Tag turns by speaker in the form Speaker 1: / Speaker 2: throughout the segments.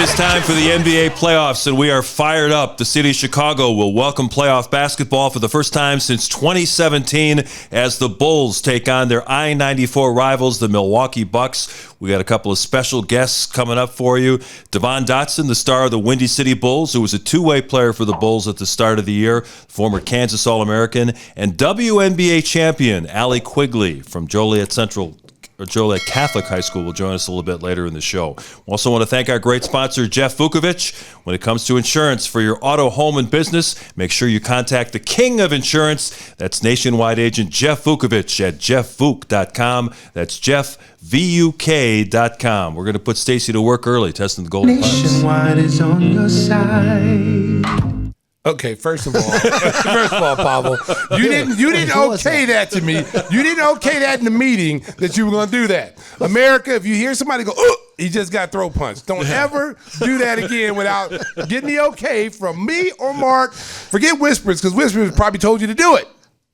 Speaker 1: is time for the NBA playoffs, and we are fired up. The city of Chicago will welcome playoff basketball for the first time since 2017 as the Bulls take on their I-94 rivals, the Milwaukee Bucks. We got a couple of special guests coming up for you. Devon Dotson, the star of the Windy City Bulls, who was a two-way player for the Bulls at the start of the year, former Kansas All-American, and WNBA champion Allie Quigley from Joliet Catholic High School will join us a little bit later in the show. We also want to thank our great sponsor, Jeff Vukovich. When it comes to insurance for your auto, home, and business, make sure you contact the king of insurance. That's nationwide agent Jeff Vukovich at jeffvuk.com. That's jeffvuk.com. We're going to put Stacey to work early, testing the golden pipes.
Speaker 2: Nationwide is on your side. Okay, first of all, Pavel, you didn't okay that to me. You didn't okay that in the meeting that you were going to do that. America, if you hear somebody go, oh, he just got throat punched. Don't ever do that again without getting the okay from me or Mark. Forget Whispers, because Whispers probably told you to do it.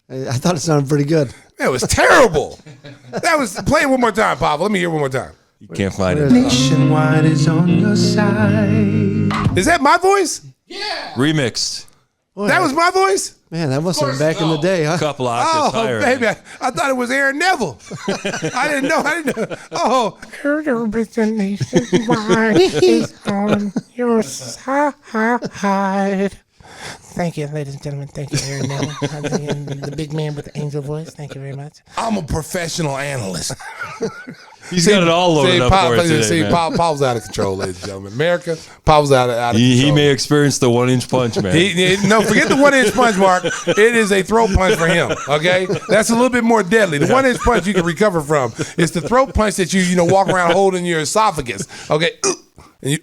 Speaker 3: I thought it sounded pretty good.
Speaker 2: That was terrible. Play it one more time, Pavel. Let me hear it one more time.
Speaker 1: You can't find it.
Speaker 2: Nationwide is on your side. Is that my voice?
Speaker 1: Yeah. Remixed.
Speaker 2: Boy, that was my voice?
Speaker 3: Man, that must have been back in the day, huh?
Speaker 1: A couple octaves higher.
Speaker 2: Oh, baby. I thought it was Aaron Neville. I didn't know. Oh. Nationwide is on your side. Thank you, ladies and gentlemen. Thank you, Aaron Neville. The big man with the angel voice. Thank you very much. I'm a professional analyst.
Speaker 1: He's got it all loaded up for us today, man.
Speaker 2: Paul's out of control, ladies and gentlemen. America, Paul's out of control.
Speaker 1: He may experience the 1-inch punch, man.
Speaker 2: No, forget the 1-inch punch, Mark. It is a throat punch for him, okay? That's a little bit more deadly. The 1-inch punch you can recover from. It's the throat punch that you walk around holding your esophagus, okay? And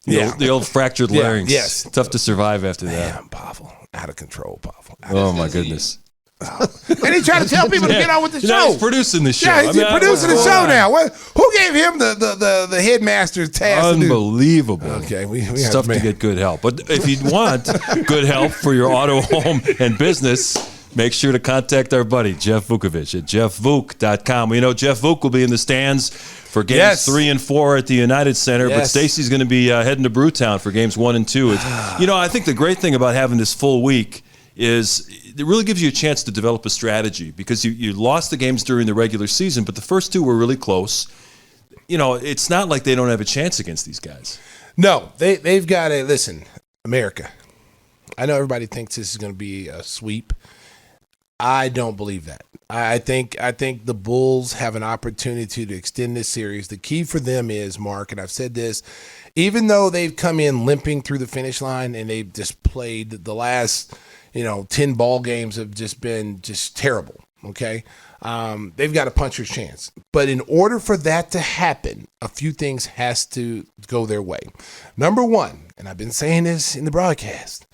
Speaker 1: the old fractured larynx.
Speaker 2: Yes.
Speaker 1: Tough to survive after that.
Speaker 2: Damn, Pavel. Out of control, Pavel.
Speaker 1: My goodness.
Speaker 2: And he trying to tell people to get on with the show.
Speaker 1: He's producing the show.
Speaker 2: Yeah, he's producing the show now. Who gave him the headmaster's task?
Speaker 1: Unbelievable.
Speaker 2: Okay,
Speaker 1: it's tough to get good help. But if you want good help for your auto, home, and business, make sure to contact our buddy, Jeff Vukovich, at jeffvuk.com. We know Jeff Vuk will be in the stands for games 3 and 4 at the United Center, but Stacey's going to be heading to Brewtown for games 1 and 2. I think the great thing about having this full week is it really gives you a chance to develop a strategy because you lost the games during the regular season, but the first 2 were really close. It's not like they don't have a chance against these guys. No, they've got to listen, America. I know everybody thinks this is going to be a sweep. I don't believe that. I think the Bulls have an opportunity to extend this series. The key for them is, Mark, and I've said this, even though they've come in limping through the finish line and they've just played the last 10 ball games have just been terrible, okay? They've got a puncher's chance. But in order for that to happen, a few things has to go their way. Number one, and I've been saying this in the broadcast,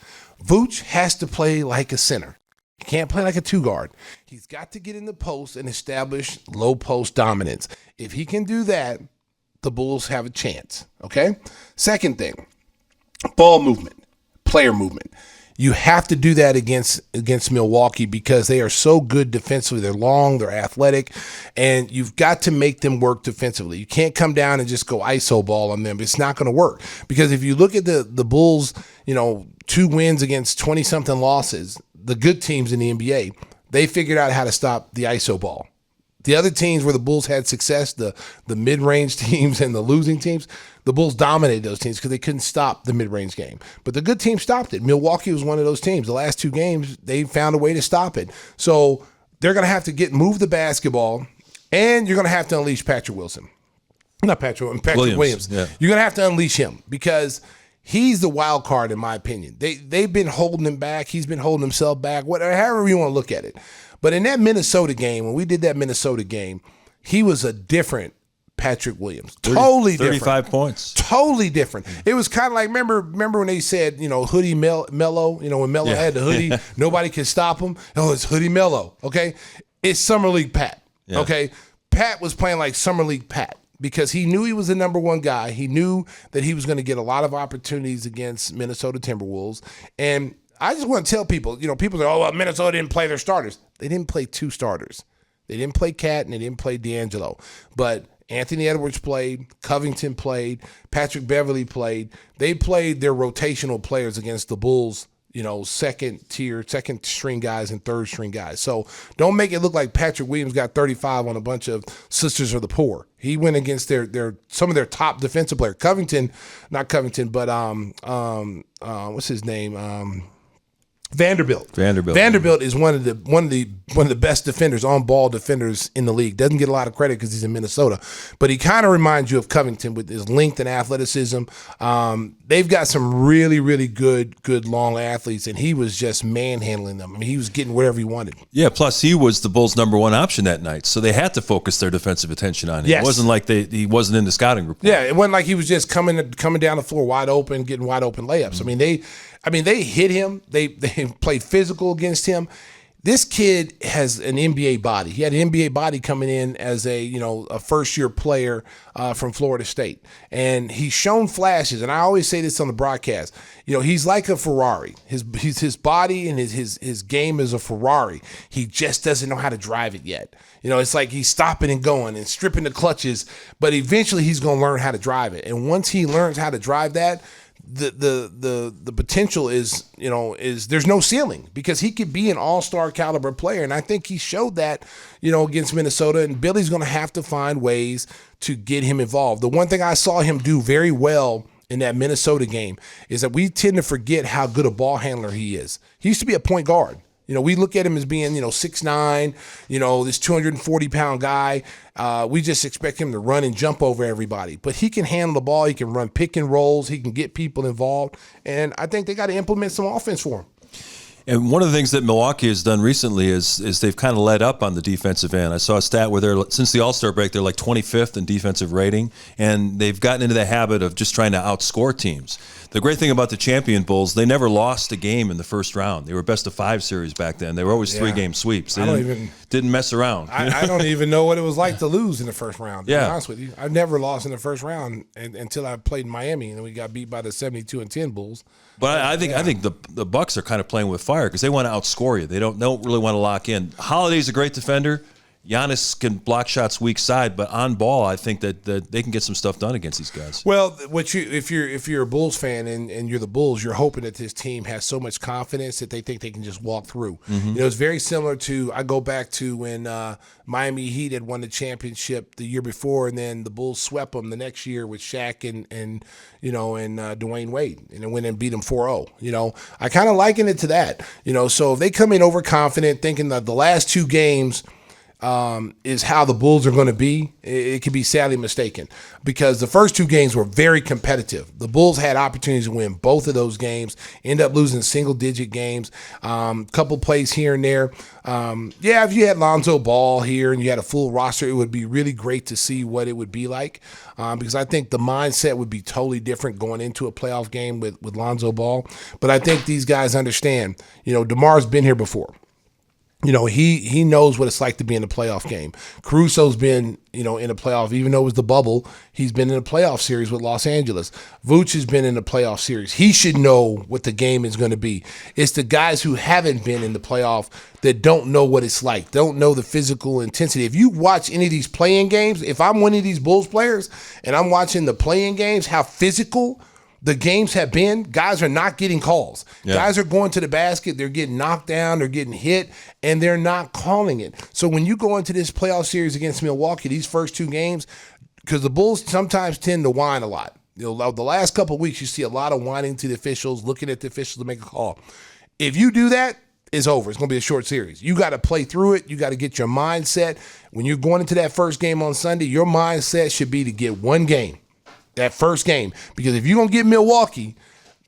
Speaker 1: Vooch has to play like a center. He can't play like a 2-guard. He's got to get in the post and establish low post dominance. If he can do that, the Bulls have a chance, okay? Second thing, ball movement, player movement. You have to do that against Milwaukee because they are so good defensively. They're long, they're athletic, and you've got to make them work defensively. You can't come down and just go ISO ball on them. It's not going to work because if you look at the Bulls, 2 wins against 20-something losses, the good teams in the NBA, they figured out how to stop the ISO ball. The other teams where the Bulls had success, the mid-range teams and the losing teams, the Bulls dominated those teams because they couldn't stop the mid-range game. But the good team stopped it. Milwaukee was one of those teams. The last 2 games, they found a way to stop it. So they're going to have to move the basketball, and you're going to have to unleash Patrick Williams. Yeah. You're going to have to unleash him because he's the wild card in my opinion. They've been holding him back. He's been holding himself back, however you want to look at it. But in that Minnesota game, when we did that Minnesota game, he was a different Patrick Williams. Totally different. 35 points.
Speaker 2: Totally different. It was kind of like, remember when they said, Hoodie Mello, when Mello had the hoodie, nobody could stop him. Oh, it's Hoodie Mello, okay? It's Summer League Pat, okay? Pat was playing like Summer League Pat because he knew he was the number 1 guy. He knew that he was going to get a lot of opportunities against Minnesota Timberwolves. And I just want to tell people, people say, oh, well, Minnesota didn't play their starters. They didn't play 2 starters. They didn't play Cat and they didn't play D'Angelo. But Anthony Edwards played, Covington played, Patrick Beverly played. They played their rotational players against the Bulls, second string guys and third string guys. So don't make it look like Patrick Williams got 35 on a bunch of Sisters of the Poor. He went against some of their top defensive players. What's his name? Vanderbilt. Vanderbilt is one of the best defenders, on ball defenders in the league. Doesn't get a lot of credit because he's in Minnesota, but he kind of reminds you of Covington with his length and athleticism. They've got some really, really good long athletes, and he was just manhandling them. I mean, he was getting wherever he wanted.
Speaker 1: Yeah. Plus, he was the Bulls' #1 option that night, so they had to focus their defensive attention on him.
Speaker 2: Yes.
Speaker 1: It wasn't like he wasn't in the scouting report.
Speaker 2: Yeah, it wasn't like he was just coming down the floor wide open, getting wide open layups. They hit him. They played physical against him. This kid has an NBA body. He had an NBA body coming in as a first-year player from Florida State. And he's shown flashes, and I always say this on the broadcast. He's like a Ferrari. His body and his game is a Ferrari. He just doesn't know how to drive it yet. It's like he's stopping and going and stripping the clutches, but eventually he's going to learn how to drive it. And once he learns how to drive that, the potential is there's no ceiling, because he could be an all-star caliber player, and I think he showed that against Minnesota. And Billy's going to have to find ways to get him involved. The one thing I saw him do very well in that Minnesota game is that we tend to forget how good a ball handler he is. He used to be a point guard. We look at him as being, 6'9", this 240-pound guy. We just expect him to run and jump over everybody. But he can handle the ball. He can run pick and rolls. He can get people involved. And I think they got to implement some offense for him.
Speaker 1: And one of the things that Milwaukee has done recently is they've kind of let up on the defensive end. I saw a stat where since the All-Star break, they're like 25th in defensive rating, and they've gotten into the habit of just trying to outscore teams. The great thing about the champion Bulls, they never lost a game in the first round. They were best-of-5 series back then. They were always 3-game sweeps. They didn't mess around.
Speaker 2: I don't even know what it was like to lose in the first round, to be
Speaker 1: Yeah.
Speaker 2: honest with you. I've never lost in the first round until I played in Miami, and we got beat by the 72-10 Bulls.
Speaker 1: But I think the Bucks are kind of playing with fire because they want to outscore you. They don't really want to lock in. Holiday's a great defender. Giannis can block shots weak side, but on ball, I think that they can get some stuff done against these guys.
Speaker 2: Well, if you're a Bulls fan and you're the Bulls, you're hoping that this team has so much confidence that they think they can just walk through.
Speaker 1: Mm-hmm.
Speaker 2: It's very similar to, I go back to when Miami Heat had won the championship the year before, and then the Bulls swept them the next year with Shaq and Dwayne Wade, and then went and beat them 4-0. I kind of liken it to that. So if they come in overconfident, thinking that the last two games is how the Bulls are going to be, it could be sadly mistaken, because the first two games were very competitive. The Bulls had opportunities to win both of those games, end up losing single-digit games, couple plays here and there. If you had Lonzo Ball here and you had a full roster, it would be really great to see what it would be like, because I think the mindset would be totally different going into a playoff game with Lonzo Ball. But I think these guys understand, DeMar's been here before. He knows what it's like to be in a playoff game. Caruso's been, in a playoff, even though it was the bubble, he's been in a playoff series with Los Angeles. Vooch has been in a playoff series. He should know what the game is going to be. It's the guys who haven't been in the playoff that don't know what it's like, don't know the physical intensity. If you watch any of these play-in games, if I'm one of these Bulls players and I'm watching the play-in games, how physical the games have been, guys are not getting calls. Yeah. Guys are going to the basket, they're getting knocked down, they're getting hit, and they're not calling it. So when you go into this playoff series against Milwaukee, these first two games, because the Bulls sometimes tend to whine a lot. The last couple of weeks, you see a lot of whining to the officials, looking at the officials to make a call. If you do that, it's over. It's going to be a short series. You got to play through it. You got to get your mindset. When you're going into that first game on Sunday, your mindset should be to get one game. That first game, because if you're going to get Milwaukee,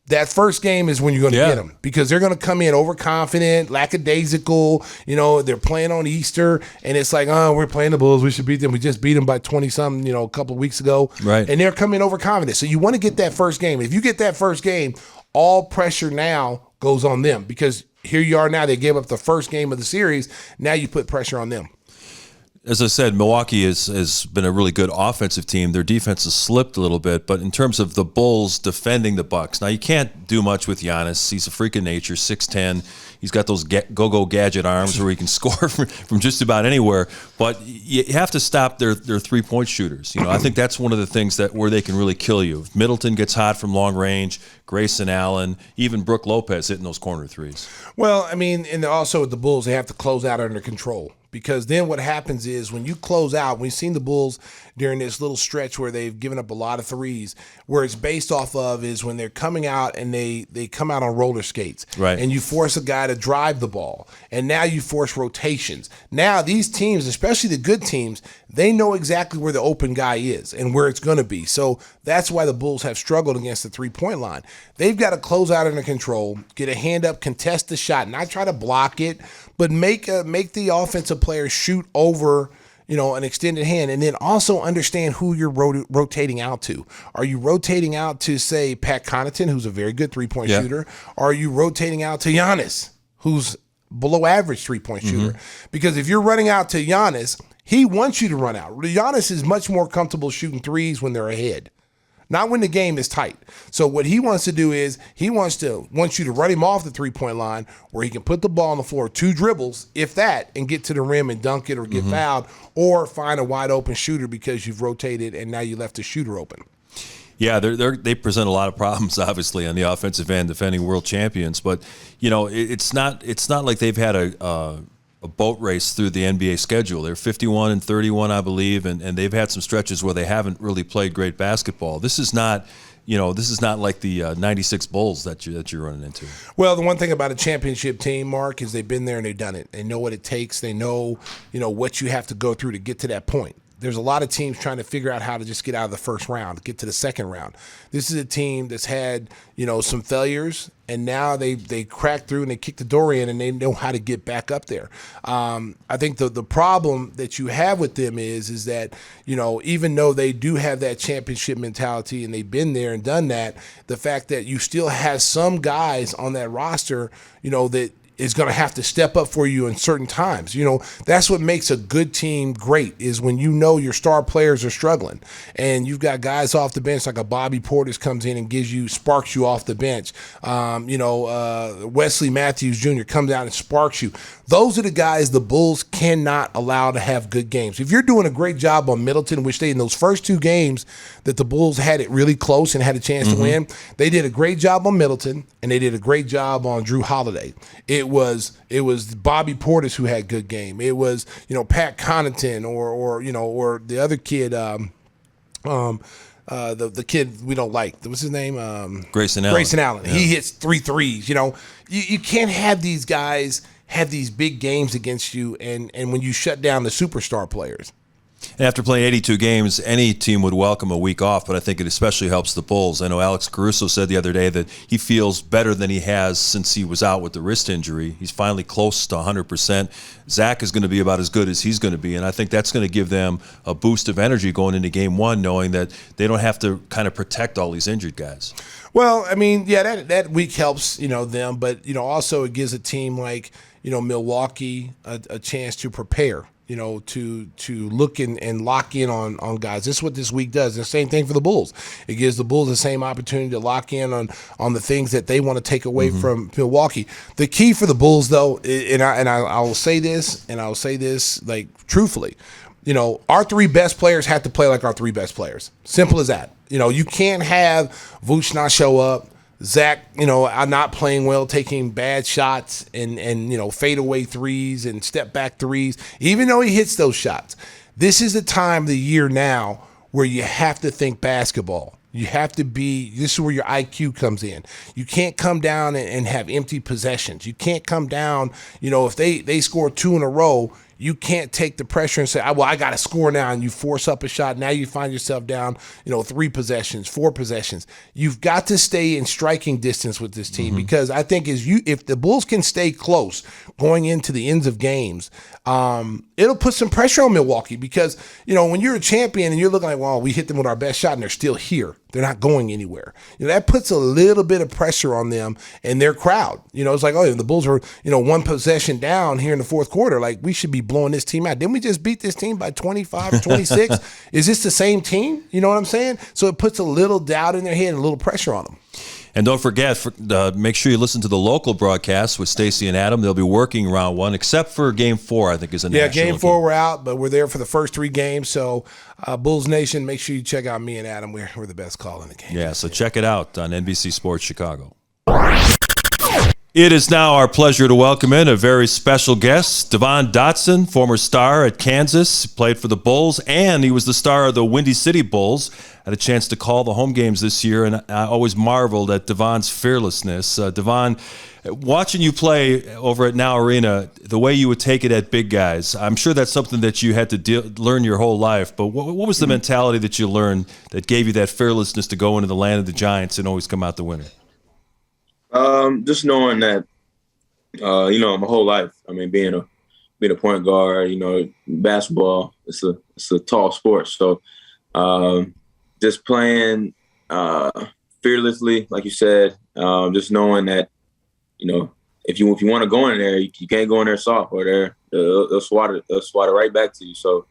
Speaker 2: that first game is when you're going to get them, because they're going to come in overconfident, lackadaisical. They're playing on Easter, and it's like, we're playing the Bulls, we should beat them. We just beat them by 20-something, a couple of weeks ago.
Speaker 1: Right.
Speaker 2: And they're coming overconfident. So you want to get that first game. If you get that first game, all pressure now goes on them, because here you are now. They gave up the first game of the series. Now you put pressure on them.
Speaker 1: As I said, Milwaukee has been a really good offensive team. Their defense has slipped a little bit, but in terms of the Bulls defending the Bucks, now you can't do much with Giannis. He's a freak of nature, 6'10". He's got those go-go gadget arms where he can score from just about anywhere. But you have to stop their three-point shooters. I think that's one of the things where they can really kill you. If Middleton gets hot from long range, Grayson Allen, even Brook Lopez hitting those corner threes.
Speaker 2: Well, I mean, and also with the Bulls, they have to close out under control. Because then what happens is when you close out, we've seen the Bulls during this little stretch where they've given up a lot of threes, where it's based off of is when they're coming out and they come out on roller skates.
Speaker 1: Right.
Speaker 2: And you force a guy to drive the ball. And now you force rotations. Now these teams, especially the good teams, they know exactly where the open guy is and where it's going to be. So that's why the Bulls have struggled against the three-point line. They've got to close out under control, get a hand up, contest the shot, not try to block it, but make the offensive player shoot over, an extended hand, and then also understand who you're rotating out to. Are you rotating out to, say, Pat Connaughton, who's a very good three-point shooter? Or are you rotating out to Giannis, who's below average three-point shooter? Because if you're running out to Giannis, he wants you to run out. Giannis is much more comfortable shooting threes when they're ahead, not when the game is tight. So what he wants to do is he wants you to run him off the three-point line where he can put the ball on the floor, 2 dribbles, if that, and get to the rim and dunk it or get fouled, or find a wide open shooter because you've rotated and now you left the shooter open.
Speaker 1: Yeah, they present a lot of problems, obviously, on the offensive end, defending world champions. But it's not like they've had a boat race through the NBA schedule. They're 51-31, I believe, and they've had some stretches where they haven't really played great basketball. This is not like the '96 Bulls that you're running into.
Speaker 2: Well, the one thing about a championship team, Mark, is they've been there and they've done it. They know what it takes. They know, what you have to go through to get to that point. There's a lot of teams trying to figure out how to just get out of the first round, get to the second round. This is a team that's had, some failures, and now they cracked through and they kicked the door in and they know how to get back up there. I think the problem that you have with them is that, even though they do have that championship mentality and they've been there and done that, the fact that you still have some guys on that roster, that is going to have to step up for you in certain times. That's what makes a good team great, is when your star players are struggling and you've got guys off the bench like a Bobby Portis comes in and sparks you off the bench. Wesley Matthews Jr. comes out and sparks you. Those are the guys the Bulls cannot allow to have good games. If you're doing a great job on Middleton, which in those first 2 games that the Bulls had it really close and had a chance to win, they did a great job on Middleton and they did a great job on Drew Holiday. It was Bobby Portis who had good game. It was Pat Connaughton or the other kid, the kid we don't like. What's his name?
Speaker 1: Grayson Allen.
Speaker 2: Grayson Allen.
Speaker 1: Yeah.
Speaker 2: He hits 3 threes. You can't have these guys have these big games against you, and when you shut down the superstar players.
Speaker 1: And after playing 82 games, any team would welcome a week off, but I think it especially helps the Bulls. I know Alex Caruso said the other day that he feels better than he has since he was out with the wrist injury. He's finally close to 100%. Zach is going to be about as good as he's going to be, and I think that's going to give them a boost of energy going into Game 1, knowing that they don't have to kind of protect all these injured guys.
Speaker 2: Well, I mean, yeah, that week helps, them, but, also it gives a team like, Milwaukee a chance to prepare. To look and lock in on guys. This is what this week does. The same thing for the Bulls. It gives the Bulls the same opportunity to lock in on the things that they want to take away from Milwaukee. The key for the Bulls, though, and I will say this, and I will say this like truthfully, our 3 best players have to play like our 3 best players. Simple as that. You can't have Vooch not show up, Zach, not playing well, taking bad shots and fadeaway threes and step back threes, even though he hits those shots. This is the time of the year now where you have to think basketball. You have to this is where your IQ comes in. You can't come down and have empty possessions. You can't come down, if they score 2 in a row, you can't take the pressure and say, well, I got to score now, and you force up a shot. Now you find yourself down, 3 possessions, 4 possessions. You've got to stay in striking distance with this team because I think if the Bulls can stay close going into the ends of games, it'll put some pressure on Milwaukee because, when you're a champion and you're looking like, well, we hit them with our best shot and they're still here. They're not going anywhere. That puts a little bit of pressure on them and their crowd. It's like, oh, the Bulls are, one possession down here in the fourth quarter. Like, we should be blowing this team out. Didn't we just beat this team by 25 or 26? Is this the same team? You know what I'm saying? So it puts a little doubt in their head and a little pressure on them.
Speaker 1: And don't forget, make sure you listen to the local broadcast with Stacey and Adam. They'll be working round one, except for Game 4, I think, is a national
Speaker 2: game 4 we're out, but we're there for the first 3 games. So, Bulls Nation, make sure you check out me and Adam. We're the best call in the game.
Speaker 1: Yeah, so check it out on NBC Sports Chicago. It is now our pleasure to welcome in a very special guest, Devon Dotson, former star at Kansas, played for the Bulls, and he was the star of the Windy City Bulls. Had a chance to call the home games this year, and I always marveled at Devon's fearlessness. Devon, watching you play over at Now Arena, the way you would take it at big guys, I'm sure that's something that you had to learn your whole life, but what was the mentality that you learned that gave you that fearlessness to go into the land of the Giants and always come out the winner?
Speaker 4: Just knowing that, my whole life, I mean, being a point guard, basketball, it's a tall sport. So just playing fearlessly, like you said, just knowing that, if you want to go in there, you can't go in there soft, or they'll swat it right back to you. So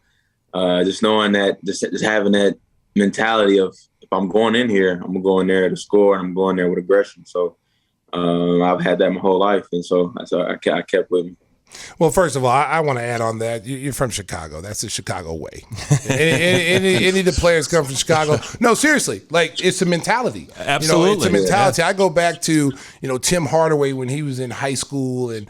Speaker 4: just knowing that, just having that mentality of, if I'm going in here, I'm gonna go in there to score, and I'm going there with aggression. So I've had that my whole life, and so I kept with me.
Speaker 2: Well, first of all, I want to add on that you're from Chicago. That's the Chicago way. any of the players come from Chicago. No, seriously, like, it's a mentality.
Speaker 1: Absolutely,
Speaker 2: it's a mentality. Yeah. I go back to Tim Hardaway when he was in high school, and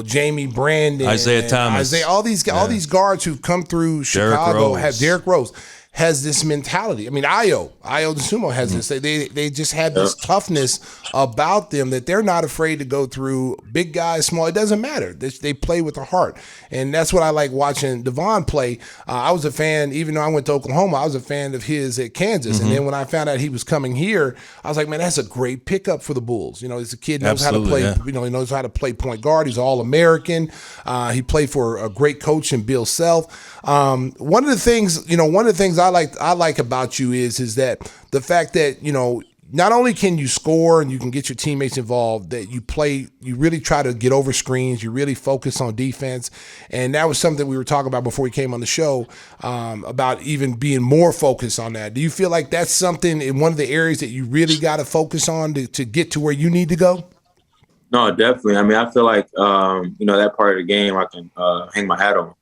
Speaker 2: Jamie Brandon,
Speaker 1: Isaiah Thomas,
Speaker 2: all these guards who've come through Chicago have Derrick Rose. Has this mentality. I mean, Ayo DeSumo has this. They just had this toughness about them that they're not afraid to go through big guys, small. It doesn't matter. They play with a heart. And that's what I like watching Devon play. I was a fan, even though I went to Oklahoma, I was a fan of his at Kansas. And then when I found out he was coming here, I was like, man, that's a great pickup for the Bulls. He's a kid, knows how to play, he knows how to play point guard. He's All-American. He played for a great coach in Bill Self. One of the things I like about you is that the fact that, not only can you score and you can get your teammates involved, that you really try to get over screens, you really focus on defense. And that was something we were talking about before we came on the show, about even being more focused on that. Do you feel like that's something in one of the areas that you really got to focus on to get to where you need to go?
Speaker 4: No, definitely. I mean, I feel like, that part of the game I can hang my hat on.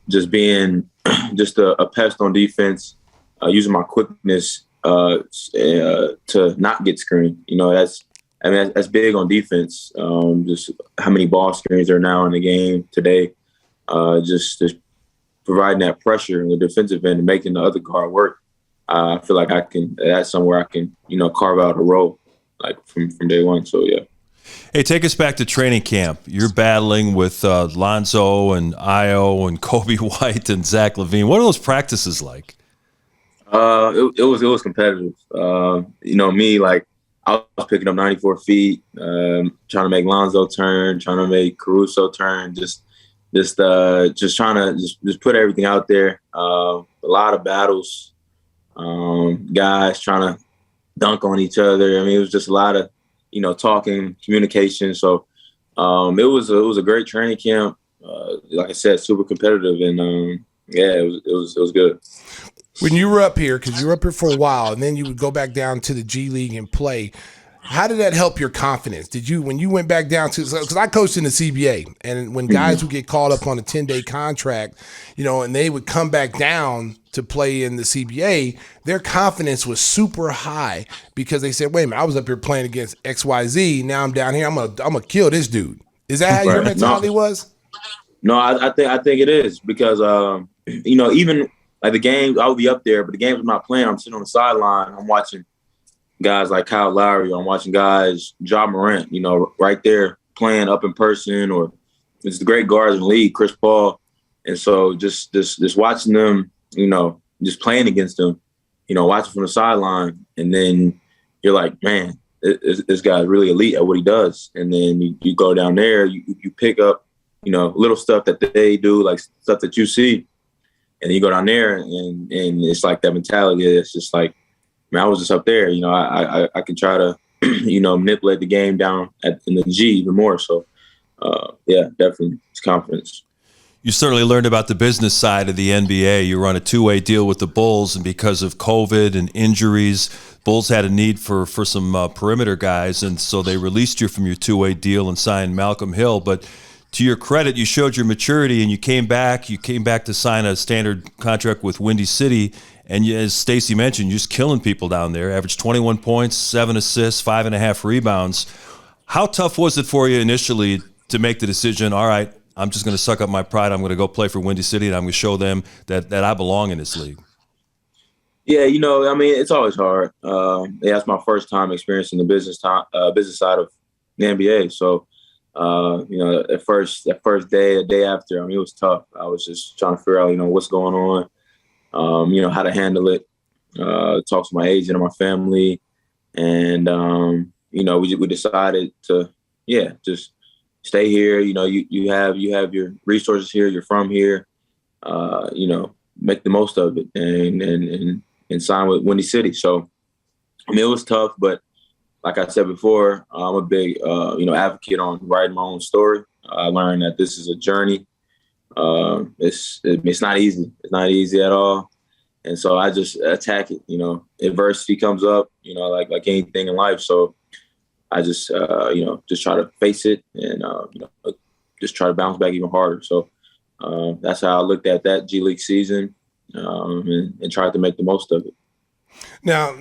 Speaker 4: Just being just a pest on defense, using my quickness to not get screened. That's big on defense. Just how many ball screens are now in the game today. Just providing that pressure in the defensive end and making the other guard work. I feel like that's somewhere I can, carve out a role, like from day one. So, yeah.
Speaker 1: Hey, take us back to training camp. You're battling with Lonzo and Ayo and Kobe White and Zach LaVine. What are those practices like?
Speaker 4: It was competitive. Me, like, I was picking up 94 feet, trying to make Lonzo turn, trying to make Caruso turn, just trying to just put everything out there. A lot of battles, guys trying to dunk on each other. I mean, it was just a lot of talking, communication. So it was a great training camp. Like I said, super competitive, and it was good.
Speaker 2: When you were up here, because you were up here for a while, and then you would go back down to the G League and play, how did that help your confidence? When you went back down to, because I coached in the CBA, and when guys would get called up on a 10-day contract, and they would come back down to play in the CBA, their confidence was super high because they said, wait a minute, I was up here playing against XYZ. Now I'm down here. I'm gonna kill this dude. Is that how your mentality was?
Speaker 4: No, I think it is because, even like the games, I would be up there, but the games I'm not playing, I'm sitting on the sideline. I'm watching guys like Kyle Lowry. I'm watching guys, Ja Morant, right there playing up in person, or it's the great guards in the league, Chris Paul. And so just watching them, just playing against them, watching from the sideline. And then you're like, man, this guy's really elite at what he does. And then you go down there, you pick up, little stuff that they do, like stuff that you see. And then you go down there and it's like that mentality. It's just like, I was just up there. You know, I can try to, you know, manipulate the game down in the G even more. So, yeah, definitely, it's confidence.
Speaker 1: You certainly learned about the business side of the NBA. You were on a two-way deal with the Bulls, and because of COVID and injuries, Bulls had a need for some perimeter guys, and so they released you from your two-way deal and signed Malcolm Hill. But to your credit, you showed your maturity, and you came back to sign a standard contract with Windy City, and as Stacey mentioned, you're just killing people down there. Averaged 21 points, 7 assists, 5.5 rebounds. How tough was it for you initially to make the decision, all right, I'm just going to suck up my pride. I'm going to go play for Windy City, and I'm going to show them that I belong in this league?
Speaker 4: Yeah, you know, I mean, it's always hard. Yeah, that's my first time experiencing the business side of the NBA. So, you know, that first day, a day after, I mean, it was tough. I was just trying to figure out, you know, what's going on, you know, how to handle it. Talk to my agent and my family, and you know, we decided to, yeah, just stay here. You know, you have your resources here. You're from here. You know, make the most of it and sign with Windy City. So, I mean, it was tough, but like I said before, I'm a big you know, advocate on writing my own story. I learned that this is a journey. It's not easy. It's not easy at all. And so I just attack it. You know, adversity comes up. You know, like anything in life. So I just, you know, just try to face it and, you know, just try to bounce back even harder. So that's how I looked at that G League season and tried to make the most of it.
Speaker 2: Now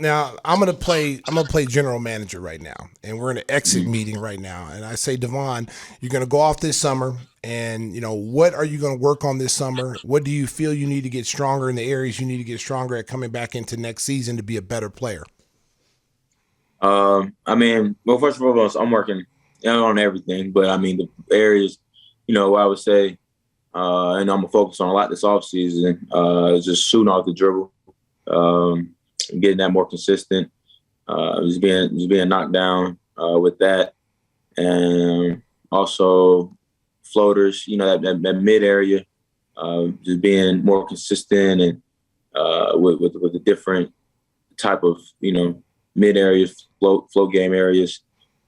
Speaker 2: I'm gonna play general manager right now, and we're in an exit meeting right now. And I say, Devon, you're gonna go off this summer, and you know, what are you gonna work on this summer? What do you feel you need to get stronger in the areas you need to get stronger at coming back into next season to be a better player?
Speaker 4: I mean, well, first of all, I'm working on everything, but I mean, the areas, you know, I would say, and I'm gonna focus on a lot this offseason, is just shooting off the dribble, getting that more consistent, just being knocked down with that, and also floaters, you know, that mid area, just being more consistent and with a different type of, you know, mid areas, float game areas.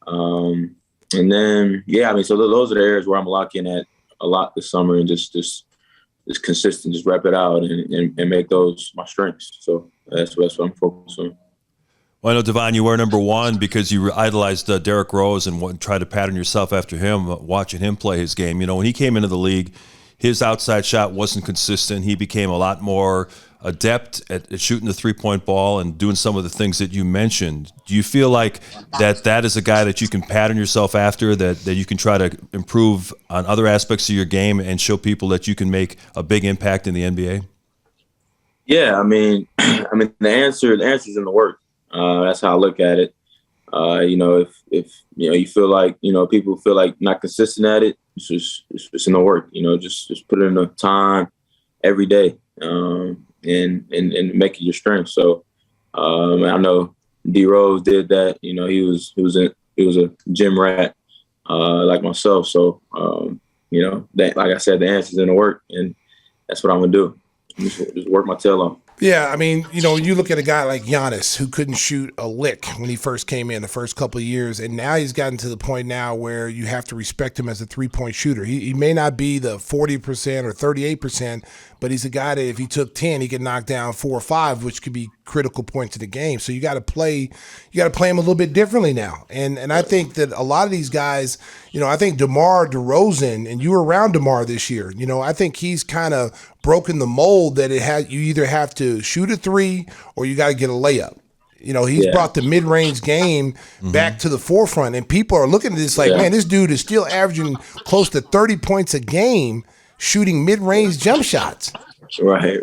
Speaker 4: And then, yeah, I mean, so those are the areas where I'm locking at a lot this summer, and just consistent, just rep it out and make those my strengths. So that's what I'm focused on.
Speaker 1: Well, I know, Devon, you were number one because you idolized Derrick Rose and tried to pattern yourself after him, watching him play his game. You know, when he came into the league, his outside shot wasn't consistent. He became a lot more adept at shooting the three-point ball and doing some of the things that you mentioned. Do you feel like that is a guy that you can pattern yourself after, that you can try to improve on other aspects of your game and show people that you can make a big impact in the NBA?
Speaker 4: Yeah, I mean, the answer's in the work. That's how I look at it. You know, if you know, you feel like, you know, people feel like not consistent at it, it's in the work. You know, just put in the time every day, and make it your strength. So I know D Rose did that. You know, he was a gym rat like myself. So you know, that, like I said, the answer's in the work, and that's what I'm gonna do. Just work my tail off.
Speaker 2: Yeah, I mean, you know, you look at a guy like Giannis who couldn't shoot a lick when he first came in the first couple of years, and now he's gotten to the point now where you have to respect him as a three-point shooter. He may not be the 40% or 38%, but he's a guy that if he took 10, he could knock down 4 or 5, which could be critical points of the game. So you got to play him a little bit differently now. And I think that a lot of these guys, you know, I think DeMar DeRozan, and you were around DeMar this year, you know, I think he's kind of broken the mold that you either have to shoot a three or you got to get a layup. You know, he's brought the mid-range game back to the forefront, and people are looking at this like, man, this dude is still averaging close to 30 points a game shooting mid-range jump shots.
Speaker 4: Right.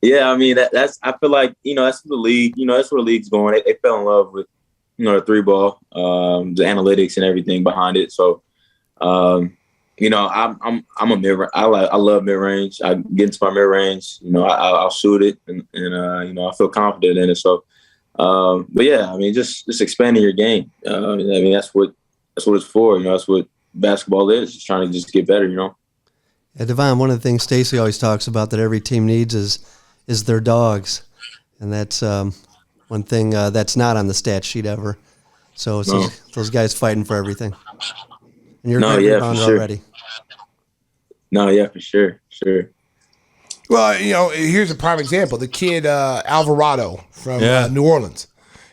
Speaker 4: Yeah, I mean, that's I feel like, you know, that's the league. You know, that's where the league's going. They fell in love with, you know, the three ball, the analytics and everything behind it. So, you know, I'm a mid. I love mid range. I get into my mid range. You know, I'll shoot it, and you know, I feel confident in it. So, but yeah, I mean, just expanding your game. I mean, that's what it's for. You know, that's what basketball is. Just trying to just get better. You know.
Speaker 3: Yeah, Devon, one of the things Stacey always talks about that every team needs is their dogs, and that's One thing that's not on the stat sheet ever. So it's those guys fighting for everything. And you're a great rebounder already.
Speaker 4: No, yeah, for sure.
Speaker 2: Well, here's a prime example. The kid Alvarado from New Orleans.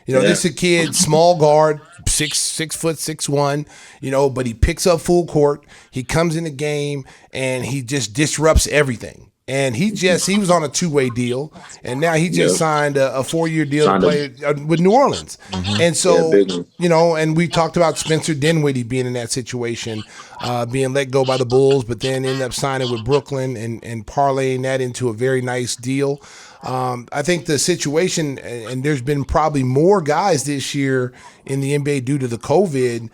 Speaker 2: This is a kid, small guard, 6 foot 6'1", but he picks up full court. He comes in the game and he just disrupts everything. And he was on a 2-way deal, and now he just signed a 4-year deal to play with New Orleans. Mm-hmm. And so, and we talked about Spencer Dinwiddie being in that situation, being let go by the Bulls, but then ended up signing with Brooklyn and parlaying that into a very nice deal. I think the situation, and there's been probably more guys this year in the NBA due to the COVID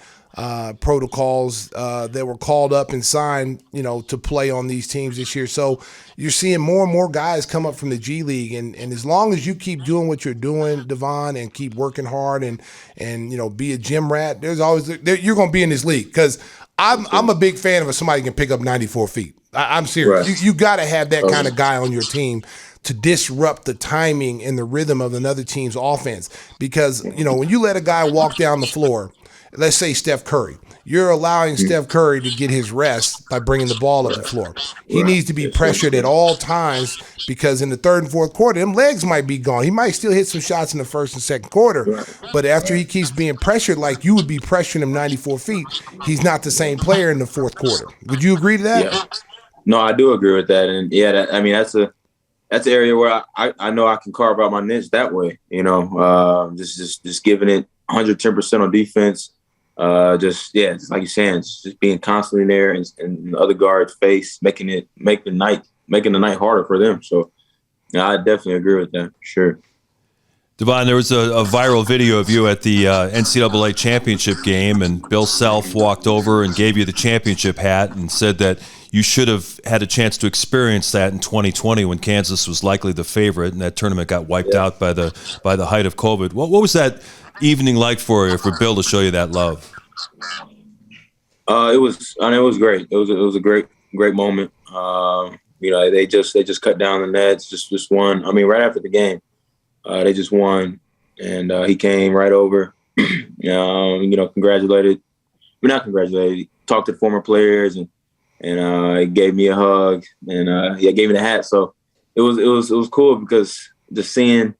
Speaker 2: protocols that were called up and signed, to play on these teams this year. So you're seeing more and more guys come up from the G League, and as long as you keep doing what you're doing, Devon, and keep working hard and be a gym rat, you're going to be in this league, because I'm a big fan of somebody who can pick up 94 feet. I'm serious. Right. You got to have that kind of guy on your team to disrupt the timing and the rhythm of another team's offense, because when you let a guy walk down the floor, let's say Steph Curry, you're allowing Steph Curry to get his rest by bringing the ball up the floor. He needs to be pressured at all times, because in the third and fourth quarter, them legs might be gone. He might still hit some shots in the first and second quarter, but after he keeps being pressured like you would be pressuring him 94 feet, he's not the same player in the fourth quarter. Would you agree to that?
Speaker 4: Yeah. No, I do agree with that. And that's an area where I know I can carve out my niche that way, just giving it 110% on defense. Just like you're saying, just being constantly there and the other guard's face, making the night harder for them. So I definitely agree with that for sure.
Speaker 1: Devon, there was a viral video of you at the NCAA championship game, and Bill Self walked over and gave you the championship hat and said that you should have had a chance to experience that in 2020 when Kansas was likely the favorite, and that tournament got wiped out by the height of COVID. What was that evening like for Bill to show you that love?
Speaker 4: It was great. It was a great moment. They just cut down the nets, just won. I mean, right after the game, they just won, and he came right over. Congratulated. Not congratulated. He talked to the former players and he gave me a hug, and he gave me the hat. So it was cool, because just seeing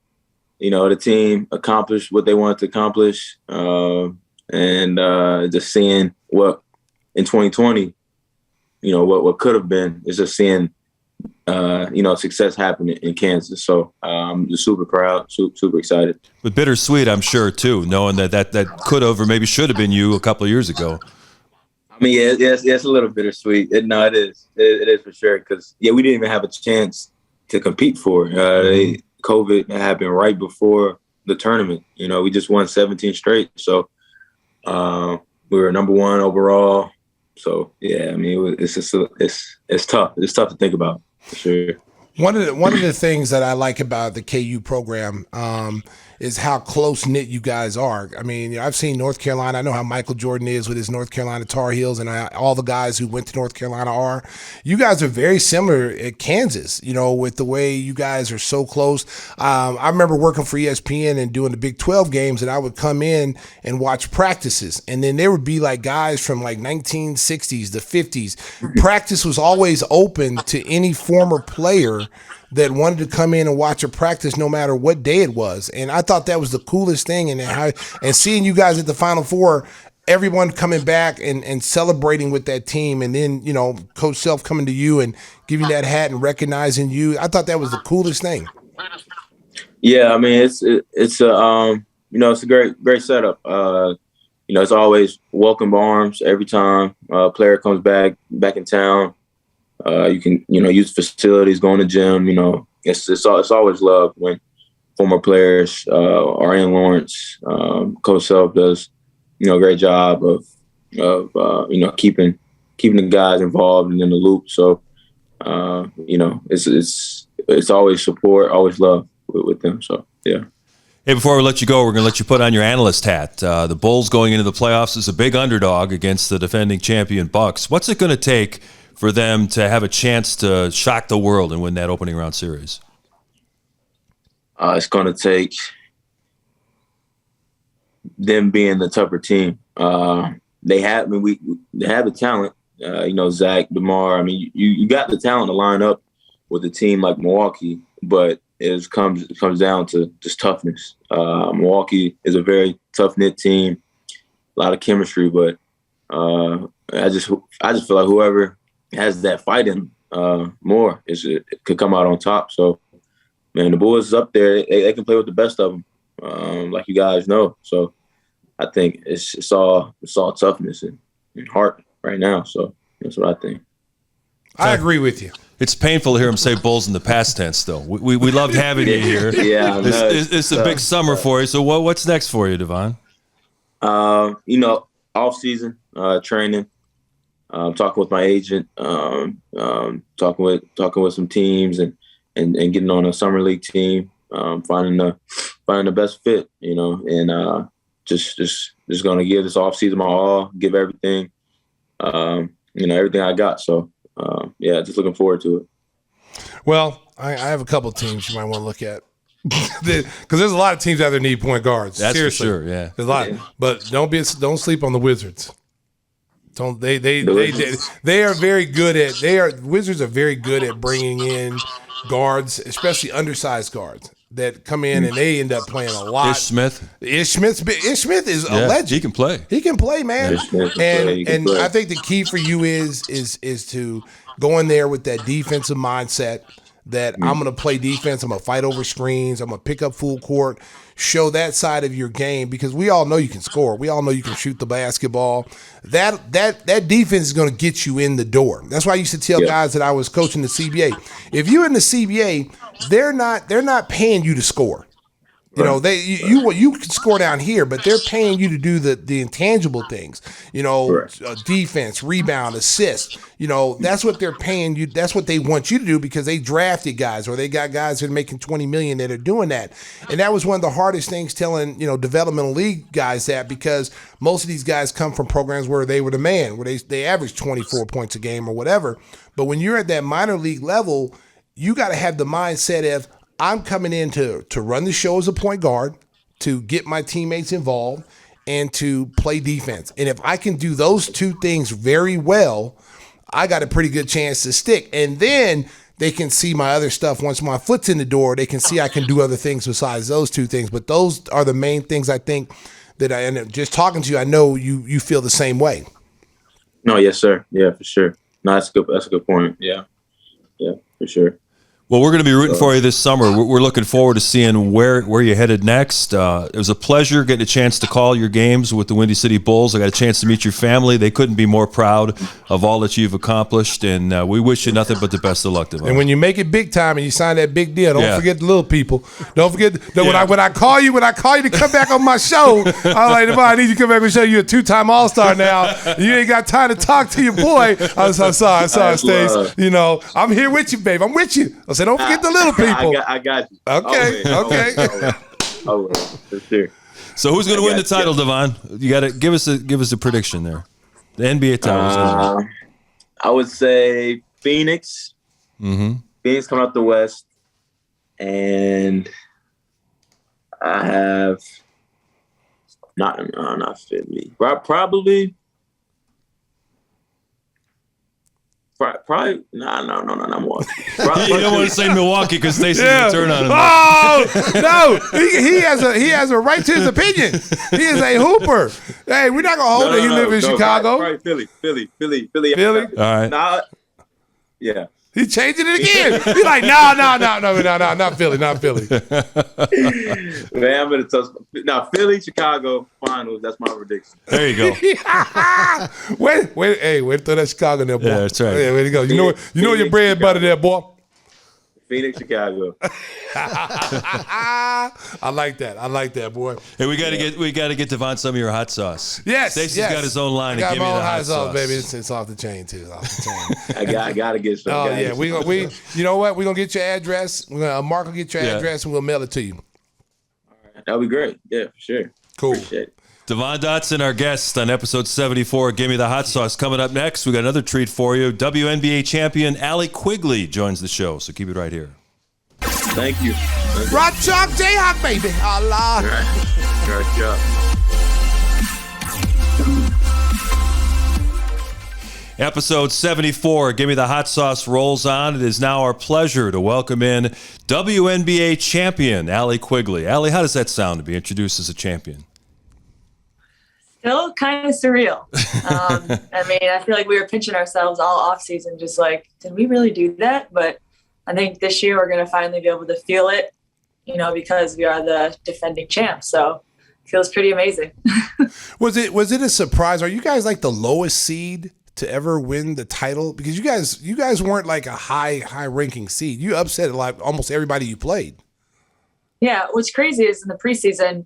Speaker 4: the team accomplish what they wanted to accomplish, and just seeing what in 2020, what could have been, is just seeing success happen in Kansas. So I'm just super proud, super excited. But
Speaker 1: bittersweet, I'm sure, too, knowing that could have or maybe should have been you a couple of years ago.
Speaker 4: I mean, it's a little bittersweet. It is. It is for sure, because we didn't even have a chance to compete for it. COVID happened right before the tournament. We just won 17 straight. So we were number one overall. So it's tough. It's tough to think about, for sure.
Speaker 2: One of the things that I like about the KU program is how close-knit you guys are. I mean, I've seen North Carolina. I know how Michael Jordan is with his North Carolina Tar Heels, and all the guys who went to North Carolina are. You guys are very similar at Kansas, with the way you guys are so close. I remember working for ESPN and doing the Big 12 games, and I would come in and watch practices, and then there would be like guys from like 1960s, the 50s. Practice was always open to any former player that wanted to come in and watch a practice no matter what day it was. And I thought that was the coolest thing. And seeing you guys at the Final Four, everyone coming back and celebrating with that team, and then, Coach Self coming to you and giving that hat and recognizing you, I thought that was the coolest thing.
Speaker 4: Yeah, I mean, it's a great setup. It's always welcome arms every time a player comes back in town. You can, use facilities, go in the gym. It's always love when former players are in Lawrence. Coach Self does, a great job of keeping the guys involved and in the loop. So, it's always support, always love with them. So, yeah.
Speaker 1: Hey, before we let you go, we're going to let you put on your analyst hat. The Bulls going into the playoffs is a big underdog against the defending champion Bucks. What's it going to take for them to have a chance to shock the world and win that opening round series?
Speaker 4: It's going to take them being the tougher team. They have the talent. Zach, DeMar. I mean, you got the talent to line up with a team like Milwaukee, but it comes down to just toughness. Milwaukee is a very tough knit team, a lot of chemistry, but I just feel like whoever has that fight in more it could come out on top. So, man, the Bulls is up there. They can play with the best of them, like you guys know. So, I think it's all toughness and heart right now. So that's what I think.
Speaker 2: I agree with you.
Speaker 1: It's painful to hear him say Bulls in the past tense, though. We loved having you here.
Speaker 4: Yeah,
Speaker 1: it's a big summer for you. So what's next for you, Devon?
Speaker 4: Off season training. Talking with my agent. Talking with some teams and getting on a summer league team. Finding the best fit. And just gonna give this off season my all. Give everything. Everything I got. So. Just looking forward to it.
Speaker 2: Well, I have a couple teams you might want to look at because there's a lot of teams out there need point guards.
Speaker 1: That's
Speaker 2: Seriously.
Speaker 1: for sure. Yeah,
Speaker 2: there's a lot, but don't sleep on the Wizards. They are very good at Wizards are very good at bringing in guards, especially undersized guards that come in and they end up playing a lot.
Speaker 1: Ish Smith
Speaker 2: is a legend.
Speaker 1: He can play.
Speaker 2: He can play, man. And
Speaker 4: play.
Speaker 2: I think the key for you is to go in there with that defensive mindset that I'm going to play defense. I'm going to fight over screens. I'm going to pick up full court. Show that side of your game because we all know you can score. We all know you can shoot the basketball. That defense is going to get you in the door. That's why I used to tell guys that I was coaching the CBA. If you're in the CBA, they're not paying you to score. You can score down here, but they're paying you to do the intangible things. Defense, rebound, assist. That's what they're paying you. That's what they want you to do because they drafted guys or they got guys that are making $20 million that are doing that. And that was one of the hardest things telling developmental league guys that because most of these guys come from programs where they were the man, where they average 24 points a game or whatever. But when you're at that minor league level, you got to have the mindset of I'm coming in to run the show as a point guard, to get my teammates involved, and to play defense. And if I can do those two things very well, I got a pretty good chance to stick. And then they can see my other stuff. Once my foot's in the door, they can see I can do other things besides those two things. But those are the main things I think that and just talking to you, I know you feel the same way.
Speaker 4: No, yes, sir. Yeah, for sure. No, that's a good point. Yeah, for sure.
Speaker 1: Well, we're going to be rooting for you this summer. We're looking forward to seeing where you're headed next. It was a pleasure getting a chance to call your games with the Windy City Bulls. I got a chance to meet your family. They couldn't be more proud of all that you've accomplished, and we wish you nothing but the best of luck, Devon.
Speaker 2: And when you make it big time and you sign that big deal, don't forget the little people. Don't forget that when I call you to come back on my show, I'm like, Devon, I need you to come back and show you a 2-time All-Star now. You ain't got time to talk to your boy. I'm sorry, Stacey. I'm here with you, babe. I'm with you. I said, don't forget the little people.
Speaker 4: I got you.
Speaker 2: Okay.
Speaker 4: Oh, for sure.
Speaker 1: So who's going to win the title, Devon? You got to give us a prediction there. The NBA title.
Speaker 4: I would say Phoenix. Mm-hmm. Phoenix coming out the West, and I have not Philly. Probably. Probably no, not Milwaukee.
Speaker 1: You don't want to say Milwaukee because Stacey's going to turn on him.
Speaker 2: Oh no, he has a right to his opinion. He is a hooper. Hey, we're not gonna hold that he live in Chicago.
Speaker 4: Right, Philly.
Speaker 2: All
Speaker 1: right.
Speaker 4: Yeah.
Speaker 2: He's changing it again. He's like, no, not Philly.
Speaker 4: Man, I'm in a tough. Now, Philly, Chicago finals. That's my prediction.
Speaker 1: There you go.
Speaker 2: wait, to throw that Chicago in there, boy.
Speaker 1: Yeah, that's right.
Speaker 2: Yeah, way to go. You know your bread and butter there, boy.
Speaker 4: Phoenix, Chicago.
Speaker 2: I like that, boy.
Speaker 1: Hey, we got to get Devon some of your hot sauce.
Speaker 2: Yes,
Speaker 1: Stacey's got his own line.
Speaker 2: I got
Speaker 1: Give
Speaker 2: my
Speaker 1: me
Speaker 2: own
Speaker 1: the
Speaker 2: hot sauce, baby. It's off the chain too.
Speaker 4: I gotta get some.
Speaker 2: Oh yeah, we. You know what? We're gonna get your address. Mark will get your address and we'll mail it to you.
Speaker 4: All right, that'll be great. Yeah, for sure.
Speaker 2: Cool.
Speaker 4: Appreciate it.
Speaker 1: Devon Dotson, our guest on episode 74, Gimme the Hot Sauce. Coming up next, we got another treat for you. WNBA champion Allie Quigley joins the show, so keep it right here.
Speaker 4: Thank you.
Speaker 2: Rock Chalk Jayhawk, baby. Allah.
Speaker 4: All right. Rock Chalk.
Speaker 1: Episode 74, Gimme the Hot Sauce rolls on. It is now our pleasure to welcome in WNBA champion, Allie Quigley. Allie, how does that sound to be introduced as a champion?
Speaker 5: Still kind of surreal. I mean, I feel like we were pinching ourselves all offseason, just like, did we really do that? But I think this year we're going to finally be able to feel it, because we are the defending champs. So it feels pretty amazing.
Speaker 2: Was it a surprise? Are you guys like the lowest seed to ever win the title? Because you guys weren't like a high ranking seed. You upset like almost everybody you played.
Speaker 5: Yeah, what's crazy is in the preseason,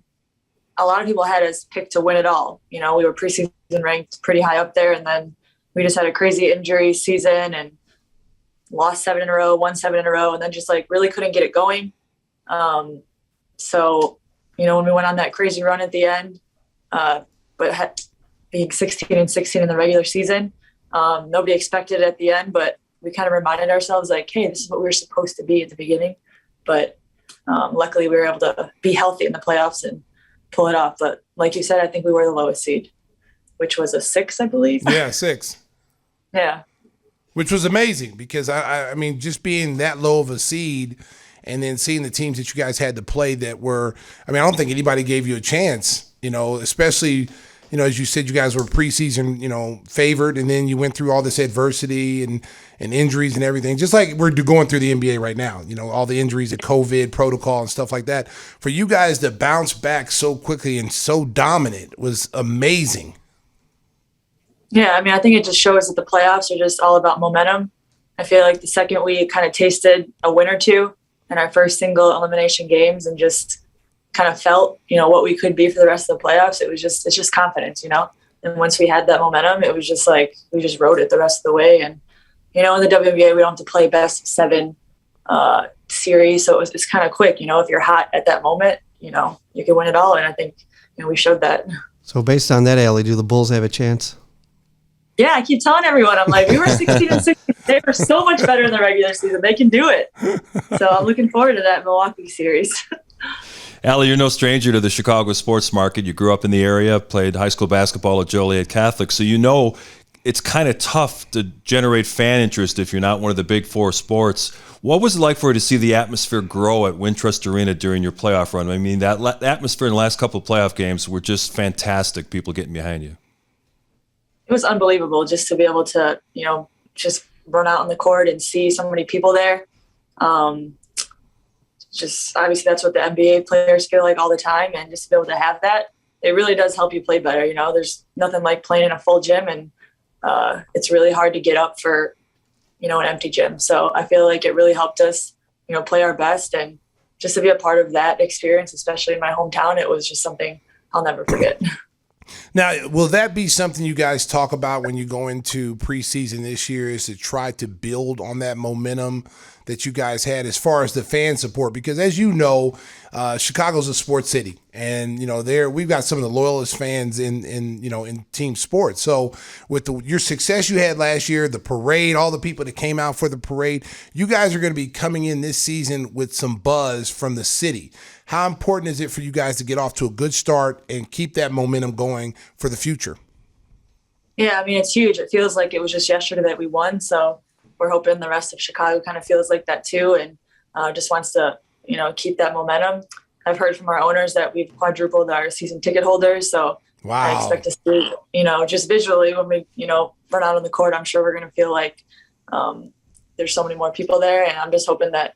Speaker 5: a lot of people had us picked to win it all. We were preseason ranked pretty high up there, and then we just had a crazy injury season and lost 7 in a row, won 7 in a row, and then just like really couldn't get it going. So, when we went on that crazy run at the end, but being 16-16 in the regular season, nobody expected it at the end, but we kind of reminded ourselves like, hey, this is what we were supposed to be at the beginning. But luckily we were able to be healthy in the playoffs and pull it off. But like you said, I think we were the lowest seed, which was a 6, I believe.
Speaker 2: Yeah, 6.
Speaker 5: Yeah.
Speaker 2: Which was amazing because I mean, just being that low of a seed and then seeing the teams that you guys had to play that were, I don't think anybody gave you a chance, especially, as you said, you guys were preseason, favored, and then you went through all this adversity and injuries and everything, just like we're going through the NBA right now, all the injuries, the COVID protocol and stuff like that. For you guys to bounce back so quickly and so dominant was amazing.
Speaker 5: Yeah, I think it just shows that the playoffs are just all about momentum. I feel like the second we kind of tasted a win or two in our first single elimination games and just kind of felt, what we could be for the rest of the playoffs, it's just confidence, And once we had that momentum, it was just like we just rode it the rest of the way. And, in the WNBA, we don't have to play best of 7 series. So it's kind of quick, if you're hot at that moment, you can win it all. And I think, we showed that. So
Speaker 3: based on that, Allie, do the Bulls have a chance?
Speaker 5: Yeah, I keep telling everyone, I'm like, we were 16-16. They were so much better in the regular season. They can do it. So I'm looking forward to that Milwaukee series.
Speaker 1: Allie, you're no stranger to the Chicago sports market. You grew up in the area, played high school basketball at Joliet Catholic, so it's kind of tough to generate fan interest if you're not one of the big 4 sports. What was it like for you to see the atmosphere grow at Wintrust Arena during your playoff run? That atmosphere in the last couple of playoff games were just fantastic, people getting behind you.
Speaker 5: It was unbelievable just to be able to, just run out on the court and see so many people there. Just obviously that's what the NBA players feel like all the time, and just to be able to have that, it really does help you play better. There's nothing like playing in a full gym, and it's really hard to get up for, an empty gym. So I feel like it really helped us, play our best, and just to be a part of that experience, especially in my hometown, it was just something I'll never forget.
Speaker 2: Now, will that be something you guys talk about when you go into preseason this year, is to try to build on that momentum that you guys had as far as the fan support? Because as you know, Chicago's a sports city, and we've got some of the loyalist fans in team sports. So with your success you had last year, the parade, all the people that came out for the parade, you guys are going to be coming in this season with some buzz from the city. How important is it for you guys to get off to a good start and keep that momentum going for the future?
Speaker 5: Yeah, it's huge. It feels like it was just yesterday that we won. So we're hoping the rest of Chicago kind of feels like that too, and just wants to, keep that momentum. I've heard from our owners that we've quadrupled our season ticket holders. So
Speaker 2: wow.
Speaker 5: I expect to see, just visually when we, run out on the court, I'm sure we're going to feel like there's so many more people there. And I'm just hoping that,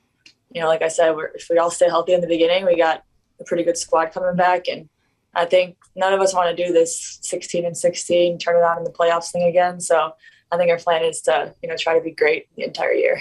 Speaker 5: like I said, if we all stay healthy in the beginning, we got a pretty good squad coming back. And I think none of us want to do this 16-16, turn it on in the playoffs thing again. So I think our plan is to, try to be great the entire year.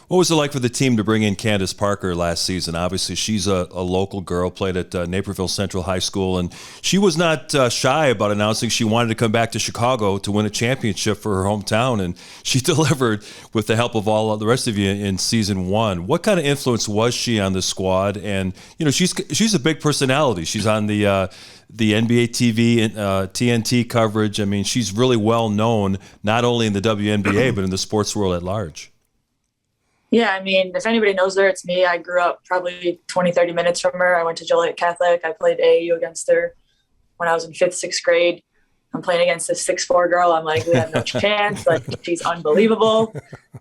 Speaker 1: What was it like for the team to bring in Candace Parker last season? Obviously, she's a local girl, played at Naperville Central High School, and she was not shy about announcing she wanted to come back to Chicago to win a championship for her hometown, and she delivered with the help of all the rest of you in season 1. What kind of influence was she on the squad? And she's a big personality. She's on the NBA TV and TNT coverage. She's really well known not only in the WNBA but in the sports world at large.
Speaker 5: Yeah, if anybody knows her, it's me. I grew up probably 20, 30 minutes from her. I went to Joliet Catholic. I played AAU against her when I was in 5th, 6th grade. I'm playing against this 6'4" girl. I'm like, we have no chance. Like, she's unbelievable.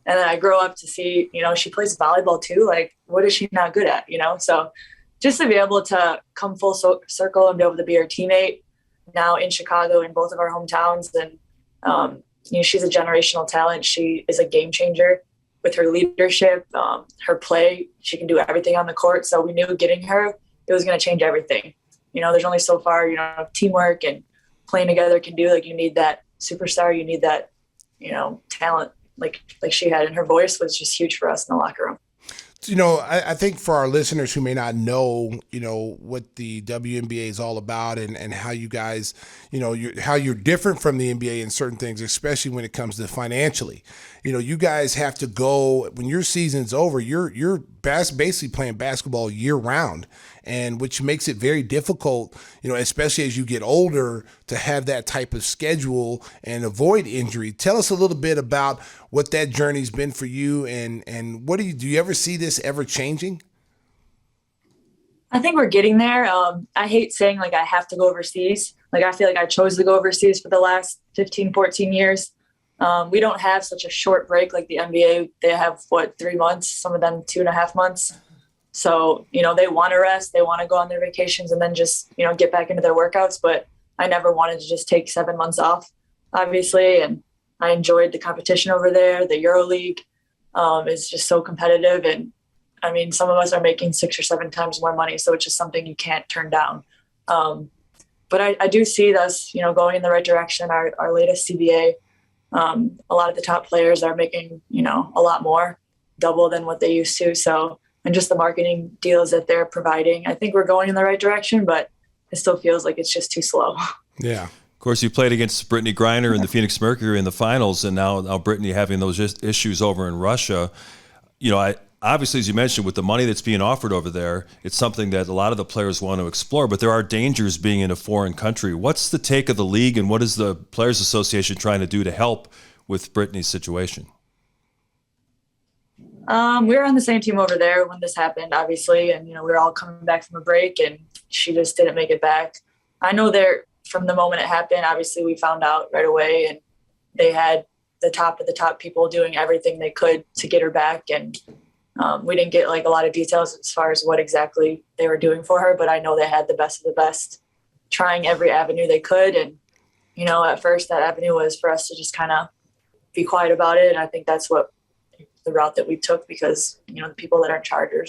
Speaker 5: And then I grow up to see, she plays volleyball too. Like, what is she not good at, So just to be able to come full circle and be able to be her teammate now in Chicago, in both of our hometowns. And, she's a generational talent. She is a game changer with her leadership, her play. She can do everything on the court. So we knew getting her, it was going to change everything. There's only so far, teamwork and playing together can do. Like, you need that superstar, you need that, talent like she had, and her voice was just huge for us in the locker room.
Speaker 2: I think for our listeners who may not know, what the WNBA is all about and how you guys, how you're different from the NBA in certain things, especially when it comes to financially. You guys have to go when your season's over. You're basically playing basketball year round, and which makes it very difficult, especially as you get older, to have that type of schedule and avoid injury. Tell us a little bit about what that journey's been for you, and what do you ever see this ever changing?
Speaker 5: I think we're getting there. I hate saying like I have to go overseas. Like, I feel like I chose to go overseas for the last 15, 14 years. We don't have such a short break like the NBA. They have 3 months, some of them 2.5 months. So, they want to rest, they want to go on their vacations and then just, get back into their workouts. But I never wanted to just take 7 months off, obviously. And I enjoyed the competition over there. The EuroLeague is just so competitive. And I mean, some of us are making 6 or 7 times more money. So it's just something you can't turn down. But I do see us, going in the right direction. Our latest CBA, a lot of the top players are making, a lot more, double than what they used to. So, and just the marketing deals that they're providing, I think we're going in the right direction, but it still feels like it's just too slow.
Speaker 2: Yeah.
Speaker 1: Of course, you played against Brittany Griner in the Phoenix Mercury in the finals, and now Brittany having those issues over in Russia. Obviously, as you mentioned, with the money that's being offered over there, it's something that a lot of the players want to explore, but there are dangers being in a foreign country. What's the take of the league, and what is the Players Association trying to do to help with Brittany's situation?
Speaker 5: We were on the same team over there when this happened, obviously, and, we were all coming back from a break, and she just didn't make it back. I know from the moment it happened, obviously we found out right away, and they had the top of the top people doing everything they could to get her back. And we didn't get like a lot of details as far as what exactly they were doing for her, but I know they had the best of the best trying every avenue they could. And, at first that avenue was for us to just kind of be quiet about it. And I think that's what the route that we took, because, the people that are in charge are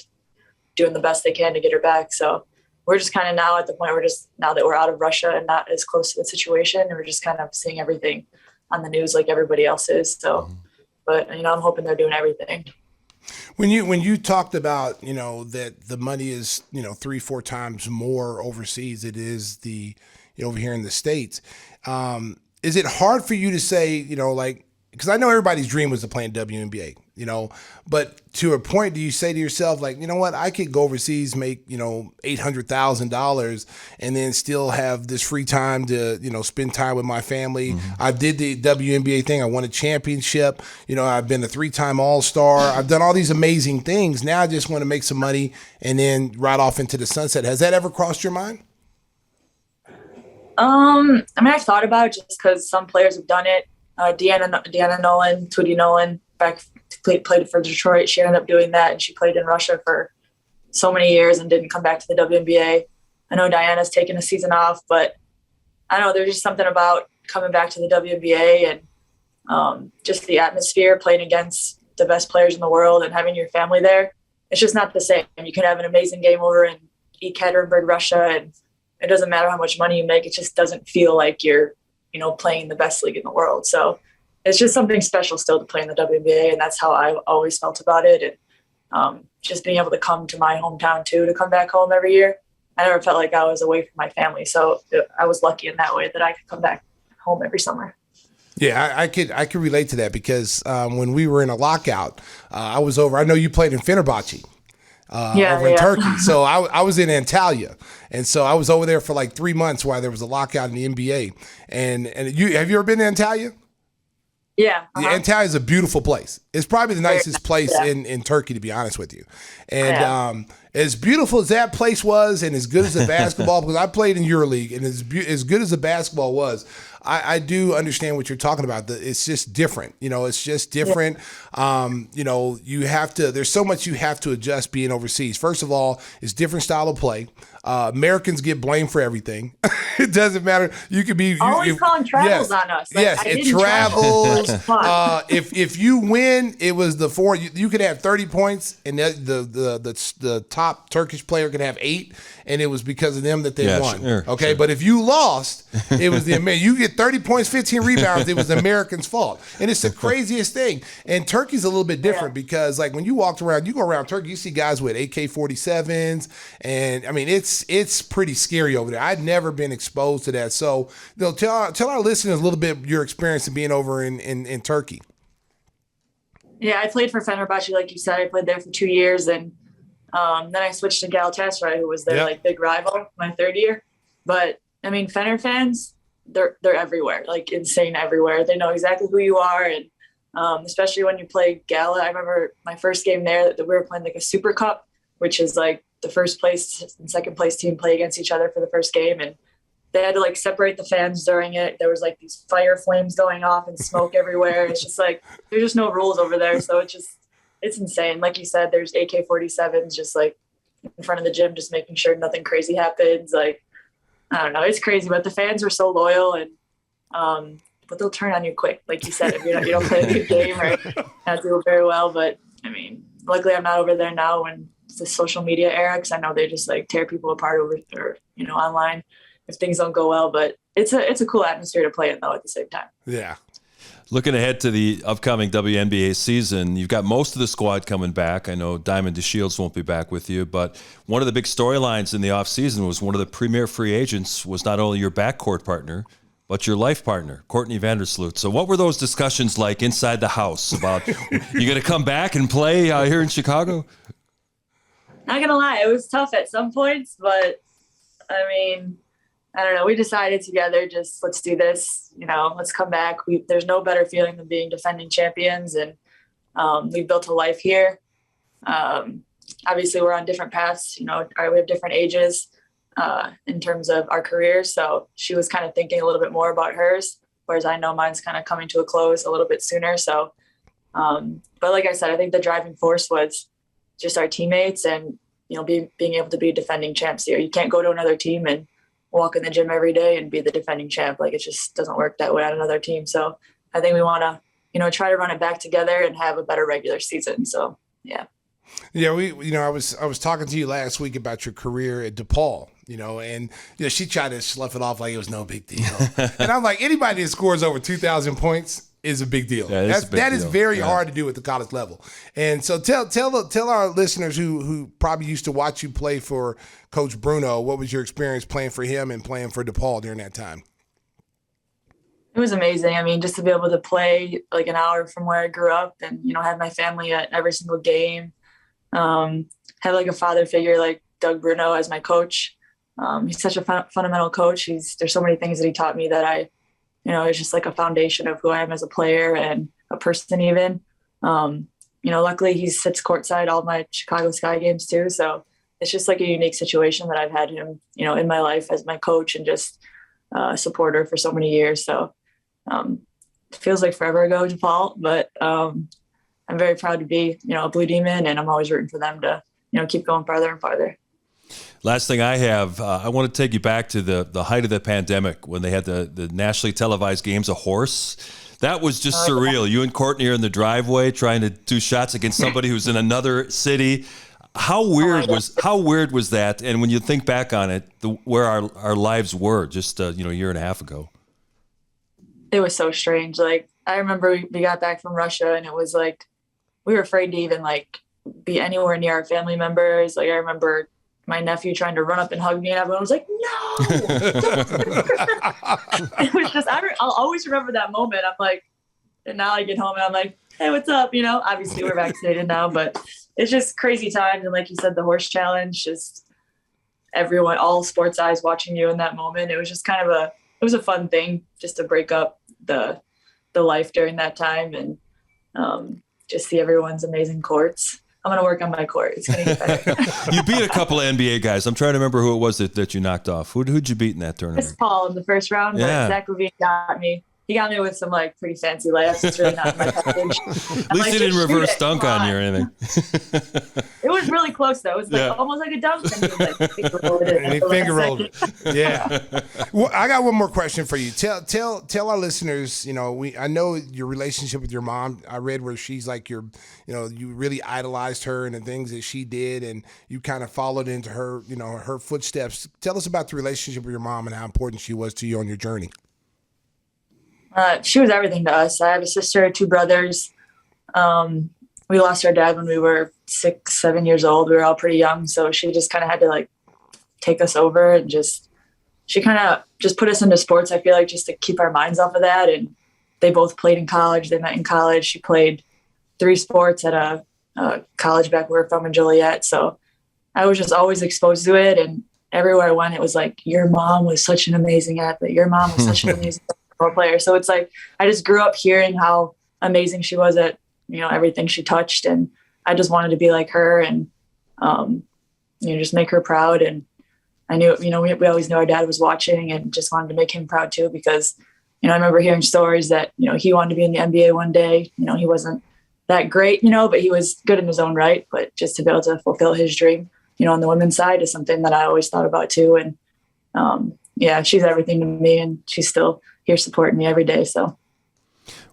Speaker 5: doing the best they can to get her back. So we're just kind of now at the point where now that we're out of Russia and not as close to the situation, and we're just kind of seeing everything on the news like everybody else is. So, but, I'm hoping they're doing everything.
Speaker 2: When you talked about, that the money is, 3-4 times more overseas, it is over here in the States. Is it hard for you to say, because I know everybody's dream was to play in WNBA, but to a point, do you say to yourself, like, you know what, I could go overseas, make, $800,000 and then still have this free time to, spend time with my family. Mm-hmm. I did the WNBA thing. I won a championship. I've been a 3-time All-Star. I've done all these amazing things. Now I just want to make some money and then ride off into the sunset. Has that ever crossed your mind?
Speaker 5: I've thought about it just because some players have done it. Deanna Nolan, Tweety Nolan, played for Detroit. She ended up doing that, and she played in Russia for so many years and didn't come back to the WNBA. I know Diana's taken a season off, but I don't know, there's just something about coming back to the WNBA and just the atmosphere, playing against the best players in the world and having your family there. It's just not the same. You can have an amazing game over in Ekaterinburg, Russia, and it doesn't matter how much money you make. It just doesn't feel like you're, playing in the best league in the world. So it's just something special still to play in the WNBA, and that's how I always felt about it. And just being able to come to my hometown too, to come back home every year. I never felt like I was away from my family. So I was lucky in that way that I could come back home every summer.
Speaker 2: Yeah, I could relate to that because when we were in a lockout, I was over. I know you played in Fenerbahce. Over in Turkey. So I was in Antalya. And so I was over there for like 3 months while there was a lockout in the NBA. And have you ever been to Antalya?
Speaker 5: Yeah.
Speaker 2: Antalya is a beautiful place. It's probably the nicest place in Turkey, to be honest with you. And as beautiful as that place was, and as good as the basketball, because I played in EuroLeague, and as good as the basketball was, I do understand what you're talking about. It's just different. It's just different. There's so much you have to adjust being overseas. First of all, it's different style of play. Americans get blamed for everything. It doesn't matter. You could be
Speaker 5: always calling travels on us.
Speaker 2: It travels. If you win, it was the 4. You could have 30 points, and the top Turkish player could have 8, and it was because of them that they won. Sure. But if you lost, it was the American. You get 30 points, 15 rebounds. It was the Americans' fault, and it's the craziest thing. And Turkey's a little bit different because, like, when you go around Turkey, you see guys with AK-47s, and I mean, it's pretty scary over there. I'd never been exposed to that. So, tell our listeners a little bit your experience of being over in Turkey.
Speaker 5: Yeah, I played for Fenerbahce, like you said. I played there for 2 years, and then I switched to Galatasaray, who was their big rival my third year. But I mean, Fener fans, they're everywhere, like insane everywhere. They know exactly who you are, and especially when you play Gala. I remember my first game there that we were playing like a Super Cup, which is like the first place and second place team play against each other for the first game, and they had to like separate the fans during it. There was like these fire flames going off and smoke everywhere. It's just like there's just no rules over there, so it's insane. Like you said, there's AK-47s just like in front of the gym, just making sure nothing crazy happens. Like, I don't know, it's crazy, but the fans were so loyal, and but they'll turn on you quick. Like you said, if you don't play a good game or not do very well. But I mean, luckily I'm not over there now when it's the social media era, because I know they just like tear people apart over or online if things don't go well. But it's a cool atmosphere to play in though at the same time.
Speaker 2: Yeah.
Speaker 1: Looking ahead to the upcoming WNBA season, you've got most of the squad coming back. I know Diamond DeShields won't be back with you, but one of the big storylines in the offseason was one of the premier free agents was not only your backcourt partner, but your life partner, Courtney Vandersloot. So what were those discussions like inside the house about you going to come back and play here in Chicago?
Speaker 5: Not going to lie, it was tough at some points, but I mean, I don't know. We decided together, just let's do this. Let's come back. There's no better feeling than being defending champions, and we've built a life here. Obviously, we're on different paths. We have different ages in terms of our careers. So she was kind of thinking a little bit more about hers, whereas I know mine's kind of coming to a close a little bit sooner. So, but like I said, I think the driving force was just our teammates and being able to be defending champs here. You can't go to another team and walk in the gym every day and be the defending champ. Like, it just doesn't work that way on another team. So I think we want to, try to run it back together and have a better regular season. So, yeah.
Speaker 2: Yeah, I was talking to you last week about your career at DePaul, and she tried to slough it off like it was no big deal. And I'm like, anybody that scores over 2,000 points is a big deal.
Speaker 1: Yeah,
Speaker 2: that is very hard to do at the college level. And so tell our listeners who probably used to watch you play for Coach Bruno, what was your experience playing for him and playing for DePaul during that time?
Speaker 5: It was amazing. I mean, just to be able to play like an hour from where I grew up and, have my family at every single game. Have like a father figure like Doug Bruno as my coach. He's such a fundamental coach. There's so many things that he taught me that it's just like a foundation of who I am as a player and a person even. Luckily he sits courtside all my Chicago Sky games too. So it's just like a unique situation that I've had him, in my life as my coach and just a supporter for so many years. So it feels like forever ago to Paul, but I'm very proud to be, a Blue Demon, and I'm always rooting for them to, keep going farther and farther.
Speaker 1: Last thing I have, I want to take you back to the height of the pandemic when they had the nationally televised games of horse. That was just surreal. You and Courtney are in the driveway trying to do shots against somebody who's in another city. How weird was that? And when you think back on it, where our lives were just a year and a half ago.
Speaker 5: It was so strange. Like, I remember we got back from Russia, and it was like we were afraid to even like be anywhere near our family members. Like, I remember my nephew trying to run up and hug me, and everyone was like, "No!" It was just I'll always remember that moment. I'm like, and now I get home and I'm like, "Hey, what's up?" Obviously we're vaccinated now, but it's just crazy times. And like you said, the horse challenge, just everyone, all sports eyes watching you in that moment. It was just kind of it was a fun thing just to break up the life during that time. And just see everyone's amazing courts. I'm going to work on my court. It's going to get better.
Speaker 1: You beat a couple of NBA guys. I'm trying to remember who it was that you knocked off. Who'd you beat in that tournament?
Speaker 5: Chris Paul in the first round, but Zach LaVine got me. He got me with some like pretty fancy layups. It's really not my package.
Speaker 1: At least he didn't reverse dunk on you or anything.
Speaker 5: It was really close though. It was like almost like a dunk. And he like finger rolled it.
Speaker 2: And he finger rolled it. Yeah. Well, I got one more question for you. Tell our listeners. You know, I know your relationship with your mom. I read where she's like you really idolized her and the things that she did, and you kind of followed into her, her footsteps. Tell us about the relationship with your mom and how important she was to you on your journey.
Speaker 5: She was everything to us. I have a sister, 2 brothers. We lost our dad when we were 6, 7 years old. We were all pretty young. So she just kind of had to like take us over and she kind of just put us into sports, I feel like, just to keep our minds off of that. And they both played in college. They met in college. She played 3 sports at a college back where we're from in Joliet. So I was just always exposed to it. And everywhere I went, it was like, your mom was such an amazing athlete. Your mom was such an amazing player. So it's like I just grew up hearing how amazing she was at everything she touched, and I just wanted to be like her and just make her proud. And I knew we always knew our dad was watching and just wanted to make him proud too, because I remember hearing stories that he wanted to be in the NBA one day. He wasn't that great, but he was good in his own right. But just to be able to fulfill his dream on the women's side is something that I always thought about too. And she's everything to me, and she's still here supporting me every day. So,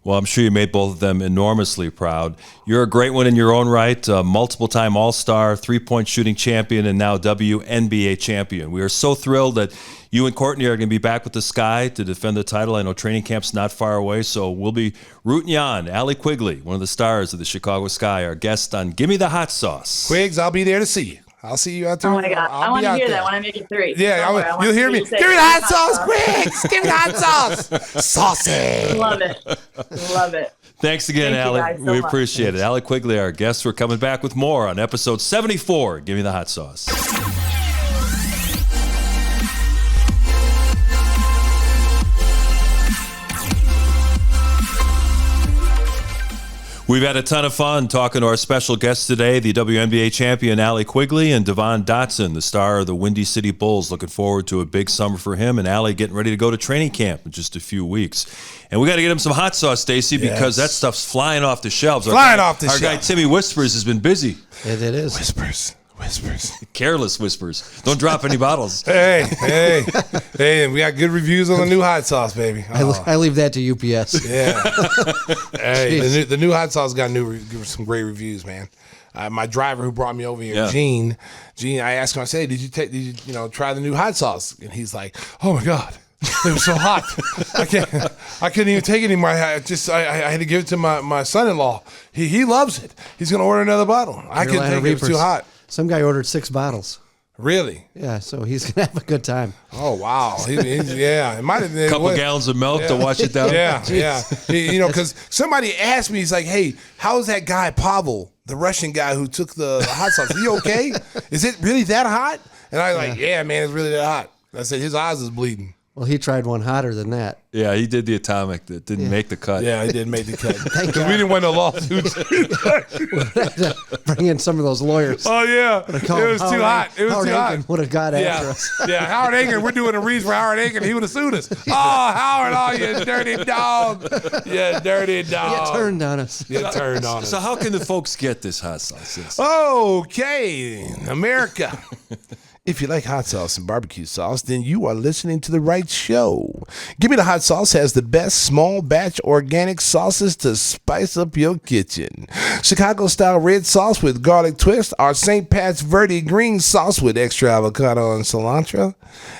Speaker 1: well, I'm sure you made both of them enormously proud. You're a great one in your own right, multiple-time All-Star, 3-point shooting champion, and now WNBA champion. We are so thrilled that you and Courtney are going to be back with the Sky to defend the title. I know training camp's not far away, so we'll be rooting you on. Allie Quigley, one of the stars of the Chicago Sky, our guest on Gimme the Hot Sauce.
Speaker 2: Quigs, I'll be there to see you. I'll see you out there.
Speaker 5: Oh my God. I want to hear that when I make it 3.
Speaker 2: Yeah, you'll hear me. Give me the hot sauce, Quigs. Give me the hot sauce. Saucy.
Speaker 5: Love it. Love it.
Speaker 1: Thanks again, Allie. We appreciate it. Allie Quigley, our guest. We're coming back with more on episode 74. Give me the hot sauce. We've had a ton of fun talking to our special guests today, the WNBA champion Allie Quigley and Devon Dotson, the star of the Windy City Bulls. Looking forward to a big summer for him, and Allie getting ready to go to training camp in just a few weeks. And we got to get him some hot sauce, Stacey, because that stuff's flying off the shelves.
Speaker 2: Our
Speaker 1: guy Timmy Whispers has been busy.
Speaker 3: Yeah, it is.
Speaker 2: Whispers.
Speaker 1: Careless whispers. Don't drop any bottles.
Speaker 2: Hey, we got good reviews on the new hot sauce, baby.
Speaker 3: I leave that to UPS.
Speaker 2: Yeah. Hey, the new hot sauce got some great reviews, man. My driver who brought me over here, Gene, I asked him, I said, did you try the new hot sauce? And he's like, oh my God. It was so hot. I couldn't even take it anymore. I had to give it to my son-in-law. He loves it. He's going to order another bottle. I couldn't take it. It was too hot.
Speaker 3: Some guy ordered 6 bottles.
Speaker 2: Really?
Speaker 3: Yeah, so he's going to have a good time.
Speaker 2: Oh, wow. It might have been.
Speaker 1: A couple gallons of milk to wash it down.
Speaker 2: Yeah. Because somebody asked me, he's like, hey, how is that guy Pavel, the Russian guy who took the hot sauce? Is he okay? Is it really that hot? And I was like, yeah, man, it's really that hot. I said, his eyes is bleeding.
Speaker 3: Well, he tried one hotter than that.
Speaker 1: Yeah, he did the atomic that didn't make the cut.
Speaker 2: Yeah, he didn't make the cut. Because we didn't win the lawsuits.
Speaker 3: Bring in some of those lawyers.
Speaker 2: Oh, yeah. It was too hot.
Speaker 3: Howard Aiken would have got after us.
Speaker 2: Yeah, Howard Aiken. We're doing a read for Howard Aiken. He would have sued us. Oh, Howard, you dirty dog. You dirty dog.
Speaker 3: You turned on us.
Speaker 1: So how can the folks get this hot sauce?
Speaker 2: Okay, America. If you like hot sauce and barbecue sauce, then you are listening to the right show. Gimme the Hot Sauce has the best small batch organic sauces to spice up your kitchen. Chicago-style red sauce with garlic twist, our St. Pat's Verde green sauce with extra avocado and cilantro,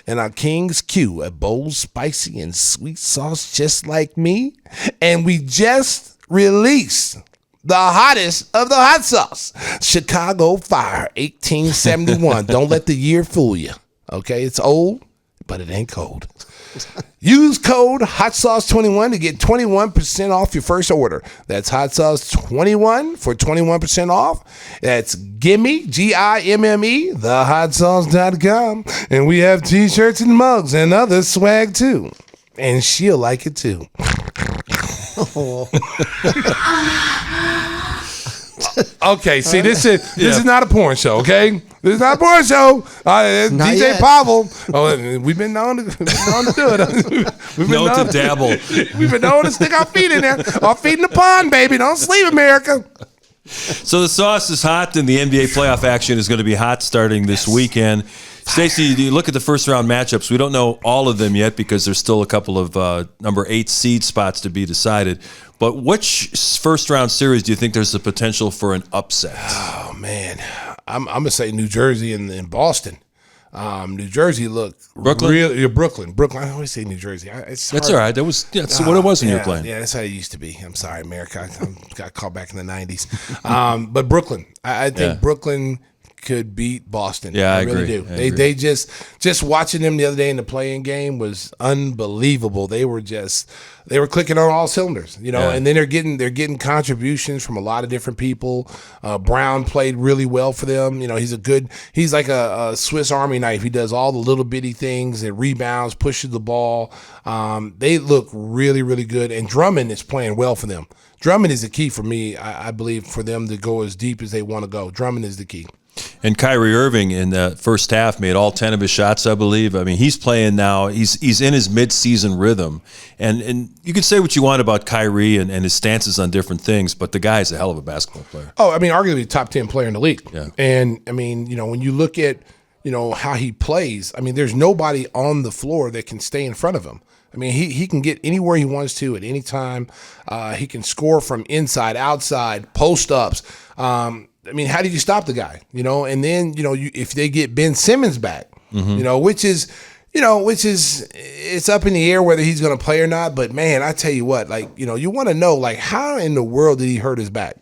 Speaker 2: and our King's Q, a bold, spicy, and sweet sauce just like me. And we just released the hottest of the hot sauce, Chicago Fire 1871. Don't let the year fool you. Okay, it's old, but it ain't cold. Use code HOTSAUCE21 to get 21% off your first order. That's HOTSAUCE21 for 21% off. That's Gimme, Gimme, thehotsauce.com. And we have t-shirts and mugs and other swag too. And she'll like it too. Okay, see, this is not a porn show, okay? This is not a porn show. DJ
Speaker 3: yet.
Speaker 2: Pavel. Oh, we've been known to do it. We've been
Speaker 1: known to dabble.
Speaker 2: We've been known to stick our feet in there. Our feet in the pond, baby. Don't sleep, America.
Speaker 1: So the sauce is hot, and the NBA playoff action is going to be hot starting this weekend. Stacey, you look at the first-round matchups. We don't know all of them yet because there's still a couple of number 8 seed spots to be decided. But which first-round series do you think there's the potential for an upset?
Speaker 2: Oh, man. I'm going to say New Jersey and Boston. New Jersey
Speaker 1: Brooklyn?
Speaker 2: Brooklyn. I always say New Jersey.
Speaker 1: That's all right. That's what it was when you were playing.
Speaker 2: Yeah, that's how it used to be. I'm sorry, America. I got caught back in the 90s. But Brooklyn. I think Brooklyn could beat Boston.
Speaker 1: Yeah, I
Speaker 2: really
Speaker 1: agree.
Speaker 2: do. They just watching them the other day in the playing game was unbelievable. They were clicking on all cylinders, and then they're getting contributions from a lot of different people. Brown played really well for them. He's like a Swiss Army knife. He does all the little bitty things and rebounds, pushes the ball. They look really, really good, and Drummond is playing well for them. Drummond is the key for me, I believe, for them to go as deep as they want to go. Drummond is the key.
Speaker 1: And Kyrie Irving in the first half made all 10 of his shots, I believe. I mean, he's playing now. He's in his mid-season rhythm. And you can say what you want about Kyrie and his stances on different things, but the guy is a hell of a basketball player.
Speaker 2: Oh, I mean, arguably top 10 player in the league.
Speaker 1: Yeah.
Speaker 2: And, I mean, when you look at, how he plays, I mean, there's nobody on the floor that can stay in front of him. I mean, he can get anywhere he wants to at any time. He can score from inside, outside, post-ups. I mean, how do you stop the guy? And then, if they get Ben Simmons back, which is it's up in the air whether he's going to play or not. But, man, I tell you what, you want to know, how in the world did he hurt his back?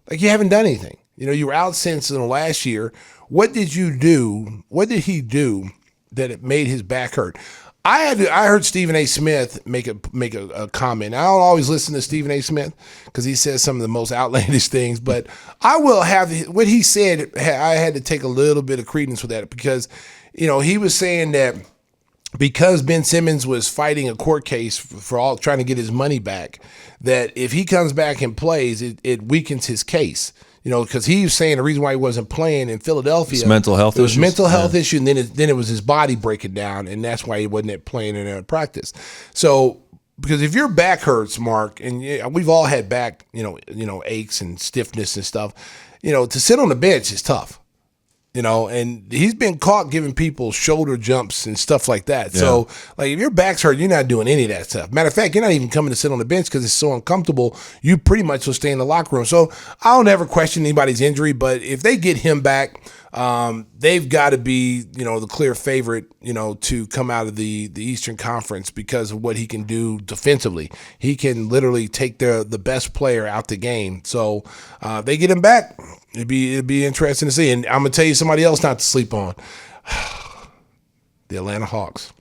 Speaker 2: You haven't done anything. You were out since last year. What did you do? What did he do that it made his back hurt? I heard Stephen A. Smith make a comment. I don't always listen to Stephen A. Smith because he says some of the most outlandish things, but I will have what he said. I had to take a little bit of credence with that because, he was saying that because Ben Simmons was fighting a court case for all trying to get his money back, that if he comes back and plays, it weakens his case. Because he was saying the reason why he wasn't playing in Philadelphia
Speaker 1: was mental health issues.
Speaker 2: Mental health issue, and then it was his body breaking down, and that's why he wasn't playing in practice. So, because if your back hurts, Mark, and we've all had back, aches and stiffness and stuff, to sit on the bench is tough. And he's been caught giving people shoulder jumps and stuff like that. Yeah. So, if your back's hurt, you're not doing any of that stuff. Matter of fact, you're not even coming to sit on the bench because it's so uncomfortable. You pretty much will stay in the locker room. So, I'll never question anybody's injury, but if they get him back, they've got to be, the clear favorite, to come out of the Eastern Conference because of what he can do defensively. He can literally take the best player out the game. So, they get him back. It'd be interesting to see. And I'm going to tell you somebody else not to sleep on. The Atlanta Hawks.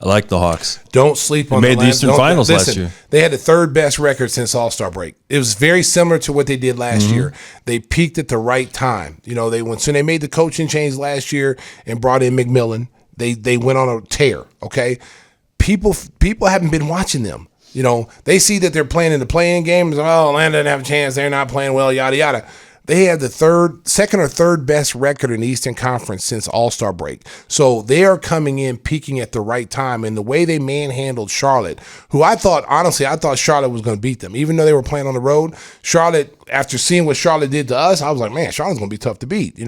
Speaker 1: I like the Hawks.
Speaker 2: Don't sleep on
Speaker 1: them. They made the Eastern Finals last year.
Speaker 2: They had the third best record since All-Star break. It was very similar to what they did last year. They peaked at the right time. When they made the coaching change last year and brought in McMillan, they went on a tear, okay? People haven't been watching them. They see that they're playing in the play-in games. Oh, Atlanta didn't have a chance. They're not playing well, yada, yada. They had the second or third best record in the Eastern Conference since All-Star break. So they are coming in, peaking at the right time. And the way they manhandled Charlotte, who I thought Charlotte was going to beat them. Even though they were playing on the road, Charlotte, after seeing what Charlotte did to us, I was like, man, Charlotte's going to be tough to beat,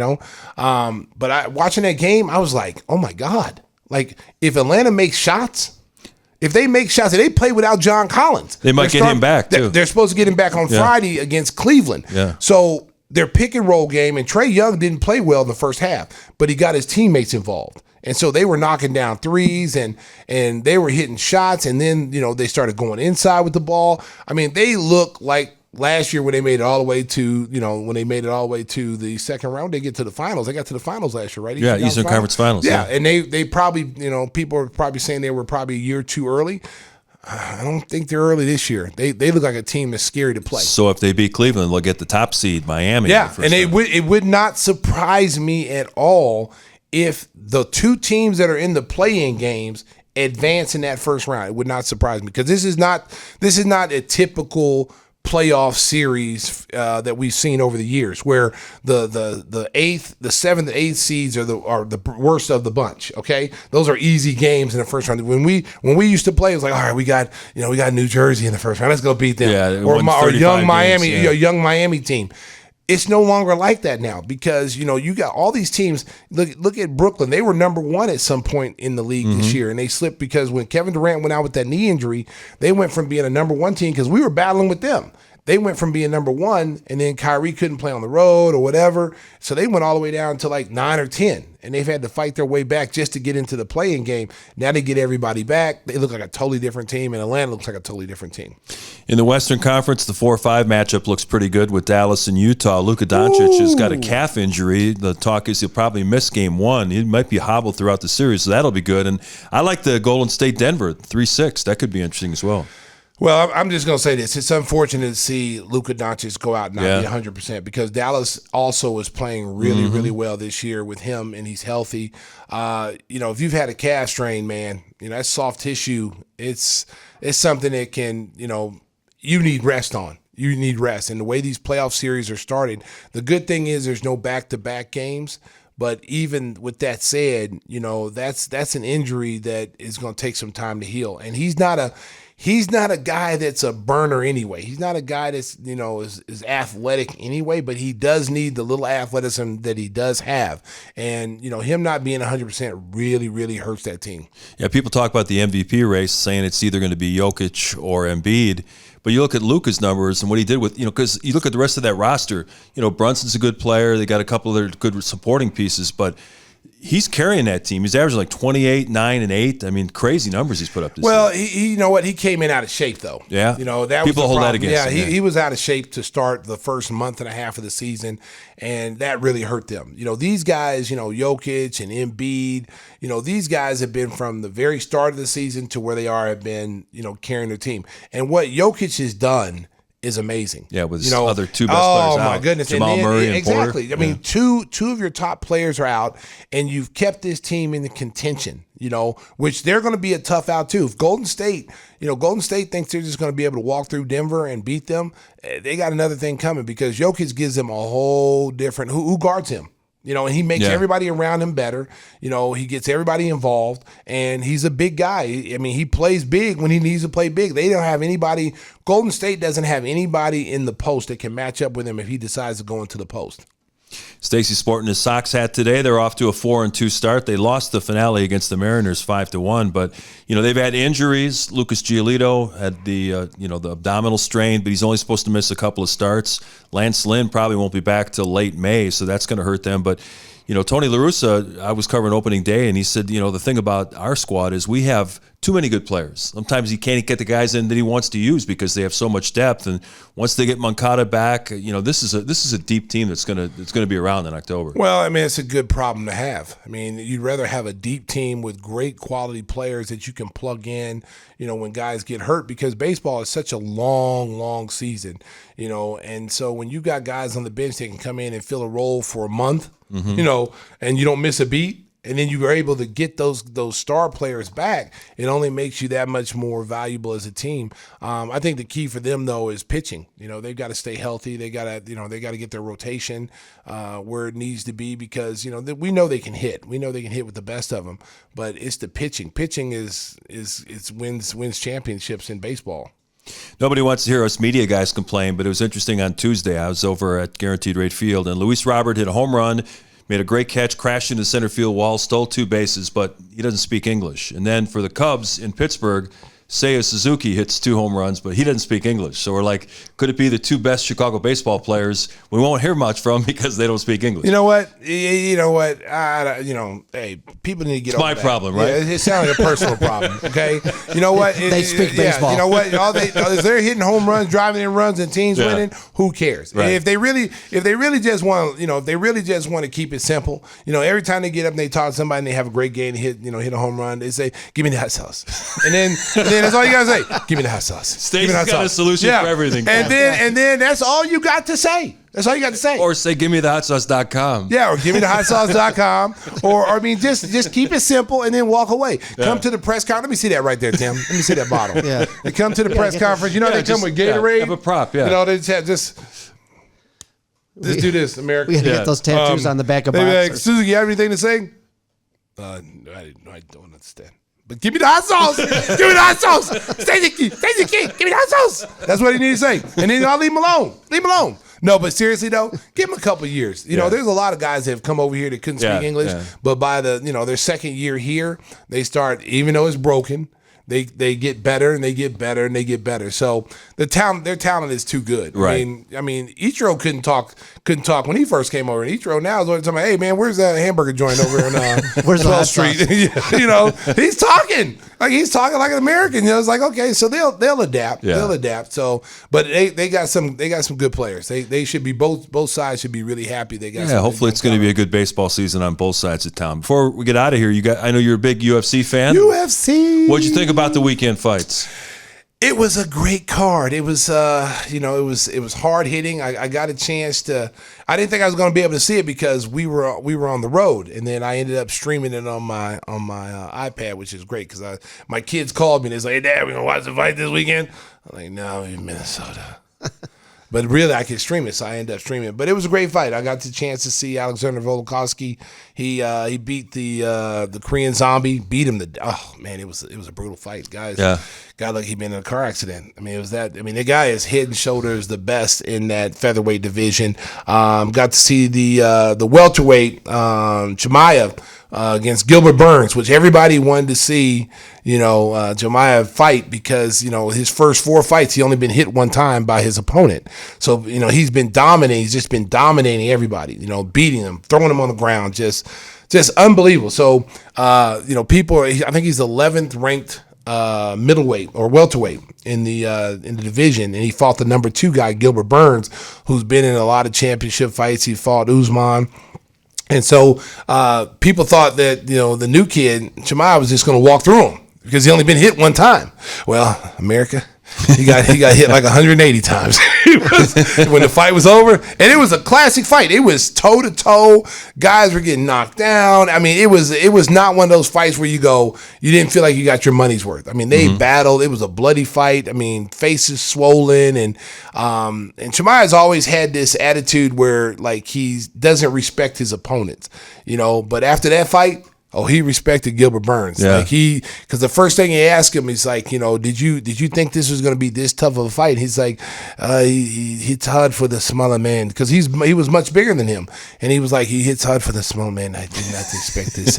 Speaker 2: But watching that game, I was like, oh, my God. If Atlanta makes shots, if they play without John Collins.
Speaker 1: They might get him back, too.
Speaker 2: They're supposed to get him back on Friday against Cleveland.
Speaker 1: Yeah.
Speaker 2: So their pick and roll game, and Trae Young didn't play well in the first half, but he got his teammates involved. And so they were knocking down threes and they were hitting shots, and then, they started going inside with the ball. I mean, they look like last year when they made it all the way to, the second round, they get to the finals. They got to the finals last year, right?
Speaker 1: Eastern Conference Finals.
Speaker 2: Yeah, and they probably, people are probably saying they were probably a year too early. I don't think they're early this year. They look like a team that's scary to play.
Speaker 1: So if they beat Cleveland, they'll get the top seed, Miami.
Speaker 2: Yeah, and it would not surprise me at all if the two teams that are in the play-in games advance in that first round. It would not surprise me because this is not a typical playoff series that we've seen over the years, where the 7th, and 8th seeds are the worst of the bunch. Okay, those are easy games in the first round. When we used to play, it was like, all right, we got New Jersey in the first round. Let's go beat them.
Speaker 1: Yeah,
Speaker 2: or young Miami,
Speaker 1: games, yeah.
Speaker 2: a young Miami team. It's no longer like that now because, you got all these teams. Look at Brooklyn. They were number 1 at some point in the league this year, and they slipped because when Kevin Durant went out with that knee injury, they went from being a number 1 team because we were battling with them. They went from being number 1, and then Kyrie couldn't play on the road or whatever, so they went all the way down to like 9 or 10, and they've had to fight their way back just to get into the play-in game. Now they get everybody back. They look like a totally different team, and Atlanta looks like a totally different team.
Speaker 1: In the Western Conference, the 4-5 matchup looks pretty good with Dallas and Utah. Luka Doncic has got a calf injury. The talk is he'll probably miss game 1. He might be hobbled throughout the series, so that'll be good. And I like the Golden State-Denver 3-6. That could be interesting as well.
Speaker 2: Well, I'm just going to say this. It's unfortunate to see Luka Doncic go out and not be 100% because Dallas also is playing really, really well this year with him, and he's healthy. If you've had a calf strain, man, that's soft tissue. It's something that can, you need rest on. You need rest. And the way these playoff series are started, the good thing is there's no back-to-back games. But even with that said, that's an injury that is going to take some time to heal. And he's not a guy that's a burner anyway. He's not a guy that's, is athletic anyway, but he does need the little athleticism that he does have. And, him not being 100% really, really hurts that team.
Speaker 1: Yeah, people talk about the MVP race, saying it's either going to be Jokic or Embiid. But you look at Luka's numbers and what he did with, because you look at the rest of that roster, Brunson's a good player. They got a couple of other good supporting pieces, but he's carrying that team. He's averaging like 28, 9, and 8. I mean, crazy numbers he's put up this
Speaker 2: Well,
Speaker 1: year.
Speaker 2: he, you know what? He came in out of shape, though.
Speaker 1: Yeah.
Speaker 2: That
Speaker 1: people
Speaker 2: was
Speaker 1: hold that against
Speaker 2: him.
Speaker 1: him.
Speaker 2: Yeah, he was out of shape to start the first month and a half of the season, and that really hurt them. These guys, Jokic and Embiid, these guys have been from the very start of the season to where they have been, carrying their team. And what Jokic has done is amazing.
Speaker 1: Yeah, with his other two best players out.
Speaker 2: Oh, my goodness.
Speaker 1: Jamal Murray and
Speaker 2: exactly.
Speaker 1: Porter.
Speaker 2: I mean, two of your top players are out, and you've kept this team in the contention, which they're going to be a tough out too. If Golden State thinks they're just going to be able to walk through Denver and beat them, they got another thing coming because Jokic gives them a whole different – who guards him? And he makes everybody around him better. He gets everybody involved, and he's a big guy. I mean, he plays big when he needs to play big. They don't have anybody – Golden State doesn't have anybody in the post that can match up with him if he decides to go into the post.
Speaker 1: Stacey sporting his Sox hat today. They're off to a 4-2 start. They lost the finale against the Mariners 5-1, but they've had injuries. Lucas Giolito had the the abdominal strain, but he's only supposed to miss a couple of starts. Lance Lynn probably won't be back till late May, so that's going to hurt them. But Tony La Russa, I was covering opening day, and he said, the thing about our squad is we have too many good players. Sometimes he can't get the guys in that he wants to use because they have so much depth. And once they get Moncada back, this is a deep team that's gonna be around in October.
Speaker 2: Well, I mean, it's a good problem to have. I mean, you'd rather have a deep team with great quality players that you can plug in, when guys get hurt, because baseball is such a long, long season, and so when you got guys on the bench that can come in and fill a role for a month, and you don't miss a beat, and then you are able to get those star players back, it only makes you that much more valuable as a team. I think the key for them though is pitching. They've got to stay healthy. They got to get their rotation where it needs to be because we know they can hit. We know they can hit with the best of them, but it's the pitching. Pitching is wins championships in baseball.
Speaker 1: Nobody wants to hear us media guys complain, but it was interesting on Tuesday. I was over at Guaranteed Rate Field, and Luis Robert hit a home run, made a great catch, crashed into the center field wall, stole 2 bases, but he doesn't speak English. And then for the Cubs in Pittsburgh, Seiya Suzuki hits 2 home runs, but he doesn't speak English. So we're like, could it be the 2 best Chicago baseball players we won't hear much from because they don't speak English?
Speaker 2: You know what? Hey, people need to get over that.
Speaker 1: It's my problem, right?
Speaker 2: Yeah, it sounds like a personal problem, okay? You know what?
Speaker 3: They speak baseball.
Speaker 2: You know what? If they're hitting home runs, driving in runs, and teams winning, who cares?
Speaker 1: Right.
Speaker 2: If they really just want to keep it simple, every time they get up and they talk to somebody and they have a great game, hit a home run, they say, "Give me the hot sauce," and then that's all you gotta say. Give me the hot sauce.
Speaker 1: Stacey's got a solution for everything.
Speaker 2: And then that's all you got to say. That's all you got to say.
Speaker 1: Or say gimmethehotsauce.com.
Speaker 2: Yeah, or gimmethehotsauce.com. or I mean, just keep it simple and then walk away. Come to the press conference. Let me see that right there, Tim. Let me see that bottle.
Speaker 3: Yeah.
Speaker 2: They come to the press conference. You know they come with Gatorade.
Speaker 1: Have a prop, yeah.
Speaker 2: You know, they just have just do this, America.
Speaker 3: We got to get those tattoos on the back of boxers.
Speaker 2: Like, Susan, you have anything to say? I don't understand. But give me the hot sauce. Give me the hot sauce. Stacey King, give me the hot sauce. That's what he needs to say. And then I'll leave him alone. Leave him alone. No, but seriously though, give him a couple of years. You know, there's a lot of guys that have come over here that couldn't speak English, but by their second year here, they start, even though it's broken, they get better and they get better and they get better. So their talent is too good.
Speaker 1: Right.
Speaker 2: I mean, Ichiro couldn't talk when he first came over. And Ichiro now is always talking about, hey man, where's that hamburger joint over on
Speaker 3: where's
Speaker 2: 12th Street? You know, he's talking like an American. You know, it's like, okay, so they'll adapt. Yeah. They'll adapt. So, but they got some good players. They should be both sides should be really happy. They got
Speaker 1: hopefully it's going to be a good baseball season on both sides of town. Before we get out of here, I know you're a big UFC fan.
Speaker 2: UFC.
Speaker 1: What'd you think about the weekend fights?
Speaker 2: It was a great card. It was, it was hard hitting. I got a chance to. I didn't think I was going to be able to see it because we were on the road, and then I ended up streaming it on my iPad, which is great because my kids called me and they said, "Hey, Dad, we gonna watch the fight this weekend?" I'm like, "No, we're in Minnesota." But really, I could stream it, so I ended up streaming it. But it was a great fight. I got the chance to see Alexander Volkanovski. He beat the Korean Zombie, beat him. Oh man, it was a brutal fight, guys. Yeah. Guy like he'd been in a car accident. I mean, it was that. I mean, the guy is head and shoulders the best in that featherweight division. Got to see the welterweight Chimaev against Gilbert Burns, which everybody wanted to see. Chimaev fight because his first 4 fights he only been hit one time by his opponent. So he's been dominating. He's just been dominating everybody. Beating them, throwing them on the ground, just unbelievable. So people. I think he's 11th ranked. Middleweight or welterweight in the division, and he fought the number 2 guy, Gilbert Burns, who's been in a lot of championship fights. He fought Usman, and so people thought that the new kid Chimaev was just going to walk through him because he only been hit one time. Well, America. He got hit like 180 times when the fight was over, and it was a classic fight. It was toe to toe. Guys were getting knocked down. I mean, it was not one of those fights where you didn't feel like you got your money's worth. I mean, they battled. It was a bloody fight. I mean, faces swollen, and Chimaev's always had this attitude where like he doesn't respect his opponents, But after that fight. Oh, he respected Gilbert Burns. Yeah. Like because the first thing he asked him is like, did you think this was going to be this tough of a fight? He's like, he hits hard for the smaller man because he was much bigger than him, and he was like, he hits hard for the small man. I did not expect this,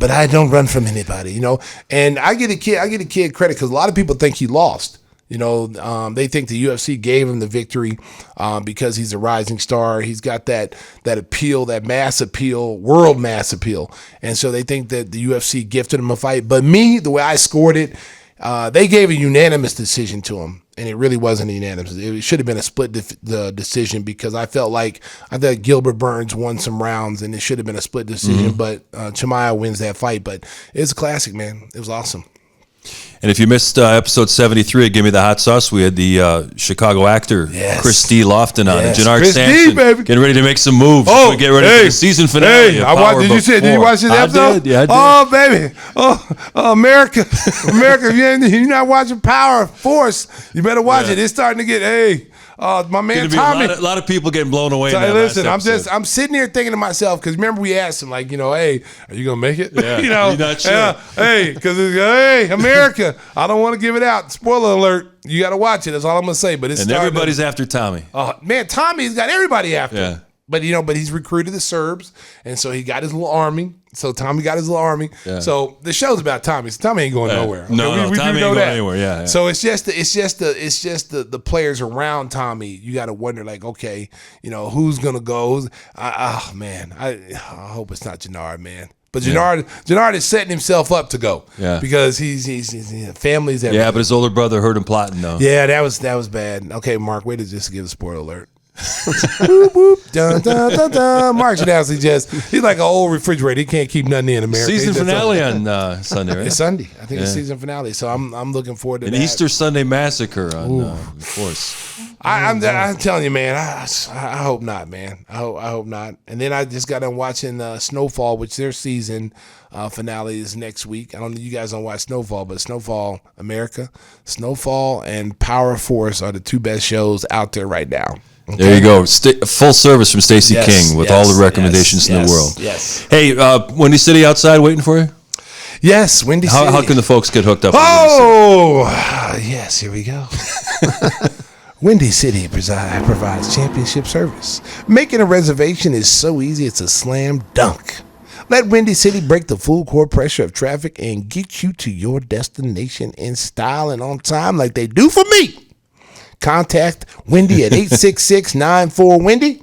Speaker 2: but I don't run from anybody, And I get a kid credit because a lot of people think he lost. They think the UFC gave him the victory because he's a rising star. He's got that appeal, that mass appeal, world mass appeal. And so they think that the UFC gifted him a fight. But me, the way I scored it, they gave a unanimous decision to him. And it really wasn't unanimous. It should have been a split decision because I thought Gilbert Burns won some rounds and it should have been a split decision. But Chimaev wins that fight. But it's a classic, man. It was awesome.
Speaker 1: And if you missed episode 73 of Gimme the Hot Sauce, we had the Chicago actor Chris D. Lofton on. Yes. And Jannard Sampson getting ready to make some moves.
Speaker 2: Oh,
Speaker 1: we get ready for the season finale.
Speaker 2: Hey, did you watch this episode?
Speaker 1: Did. I did.
Speaker 2: Oh, baby. Oh, America. If you're not watching Power Force, you better watch it. It's starting to get, my man Tommy.
Speaker 1: A lot of people getting blown away.
Speaker 2: So, listen, I'm sitting here thinking to myself because remember we asked him hey, are you gonna make it?
Speaker 1: Yeah, you're not sure.
Speaker 2: Because hey, America, I don't want to give it out. Spoiler alert. You got to watch it. That's all I'm gonna say. But
Speaker 1: everybody's after Tommy.
Speaker 2: Oh man, Tommy's got everybody after him. But he's recruited the Serbs, and so he got his little army. So Tommy got his little army. Yeah. So the show's about Tommy. So Tommy ain't going nowhere. Okay?
Speaker 1: No, Tommy ain't going anywhere. Yeah.
Speaker 2: So it's just the players around Tommy. You got to wonder okay, who's gonna go? I hope it's not Jannard, man. But Jannard is setting himself up to go. Yeah. Because he's family's everything.
Speaker 1: Yeah, but his older brother heard him plotting though.
Speaker 2: Yeah, that was bad. Okay, Mark, wait to just give a spoiler alert. Whoop, whoop, dun, dun, dun, dun. Mark Janowski he's like an old refrigerator. He can't keep nothing in America.
Speaker 1: Season finale on Sunday, right?
Speaker 2: It's Sunday. I think it's season finale. So I'm looking forward to
Speaker 1: an
Speaker 2: that.
Speaker 1: Easter Sunday massacre on of course.
Speaker 2: I'm telling you, man. I hope not, man. I hope not. And then I just got done watching Snowfall, which their season finale is next week. I don't know, you guys don't watch Snowfall, but Snowfall America, Snowfall, and Power Force are the two best shows out there right now. Okay.
Speaker 1: There you go. Full service from Stacey King with all the recommendations in the world.
Speaker 2: Yes.
Speaker 1: Hey, Windy City outside waiting for you?
Speaker 2: Yes, Windy City.
Speaker 1: How can the folks get hooked up?
Speaker 2: Yes, here we go. Windy City provides championship service. Making a reservation is so easy, it's a slam dunk. Let Windy City break the full court pressure of traffic and get you to your destination in style and on time like they do for me. Contact Wendy at 866-94-WINDY.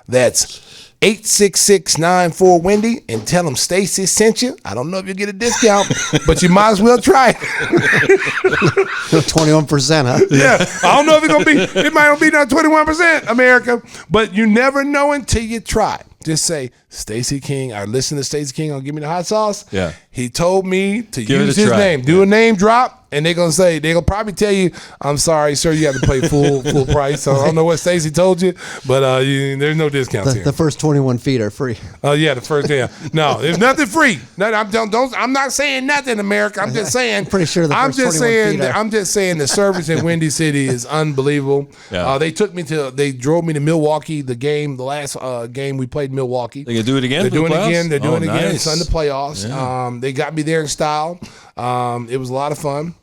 Speaker 2: That's 866-94-WINDY, and tell them Stacey sent you. I don't know if you'll get a discount, but you might as well try it.
Speaker 3: 21%, huh?
Speaker 2: Yeah. I don't know if it might not be not 21%, America, but you never know until you try. Just say, Stacey King, I listen to Stacey King on Give Me the Hot Sauce.
Speaker 1: Yeah.
Speaker 2: He told me to use his name. Do a name drop, and they're gonna probably tell you, I'm sorry, sir, you have to pay full price. So I don't know what Stacey told you, but there's no discounts here.
Speaker 3: The first 21 feet are free.
Speaker 2: Oh yeah, the first No, there's nothing free. No, I'm not saying nothing, America. I'm just saying.
Speaker 3: Pretty sure
Speaker 2: I'm just saying the service in Windy City is unbelievable.
Speaker 1: Yeah.
Speaker 2: They drove me to Milwaukee. The last game we played in Milwaukee.
Speaker 1: They can do it again.
Speaker 2: They're doing it again. They're doing it again.
Speaker 1: Nice.
Speaker 2: It's in the playoffs.
Speaker 1: Yeah.
Speaker 2: They got me there in style. It was a lot of fun.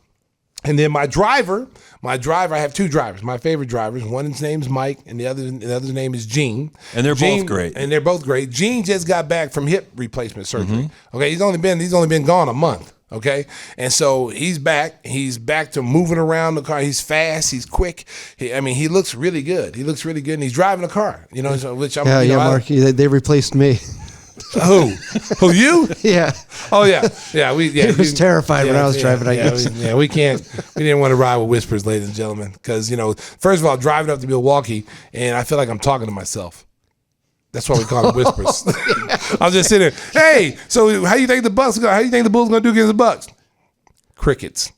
Speaker 2: And then my driver, I have two drivers, my favorite drivers. One's name's Mike, and the other's name is Gene.
Speaker 1: And they're both great.
Speaker 2: And they're both great. Gene just got back from hip replacement surgery. Okay, he's only been gone a month. Okay, and so he's back. He's back to moving around the car. He's fast. He's quick. He looks really good. And he's driving a car. Which I'm.
Speaker 3: Mark. They replaced me.
Speaker 2: Who you?
Speaker 3: Yeah.
Speaker 2: Oh yeah. He
Speaker 3: was terrified when I was driving.
Speaker 2: We didn't want to ride with whispers, ladies and gentlemen, because first of all, driving up to Milwaukee, and I feel like I'm talking to myself. That's why we call it whispers. I was just sitting there. Hey, so how you think the Bucks? How you think the Bulls gonna do against the Bucks? Crickets.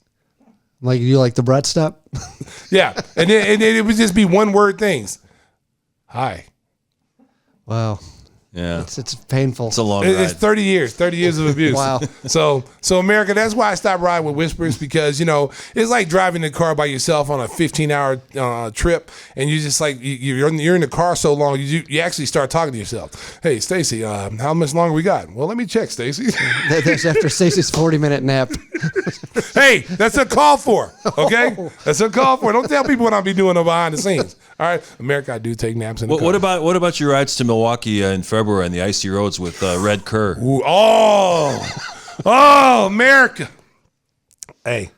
Speaker 3: Like you like the Brett step?
Speaker 2: Yeah, and then it would just be one word things. Hi.
Speaker 3: Wow.
Speaker 1: Yeah,
Speaker 3: it's painful.
Speaker 1: It's a long ride.
Speaker 2: It's 30 years of abuse.
Speaker 3: Wow.
Speaker 2: So America, that's why I stopped riding with whispers, because it's like driving the car by yourself on a 15-hour trip, and you just like you're in the car so long you actually start talking to yourself. Hey, Stacey, how much longer we got? Well, let me check, Stacey.
Speaker 3: That's after Stacey's 40-minute nap.
Speaker 2: Hey, that's a call for. Okay, that's a call for. Don't tell people what I'll be doing behind the scenes. All right, America, I do take naps in the car.
Speaker 1: What about your rides to Milwaukee in February and the icy roads with Red Kerr?
Speaker 2: Ooh, America. Hey,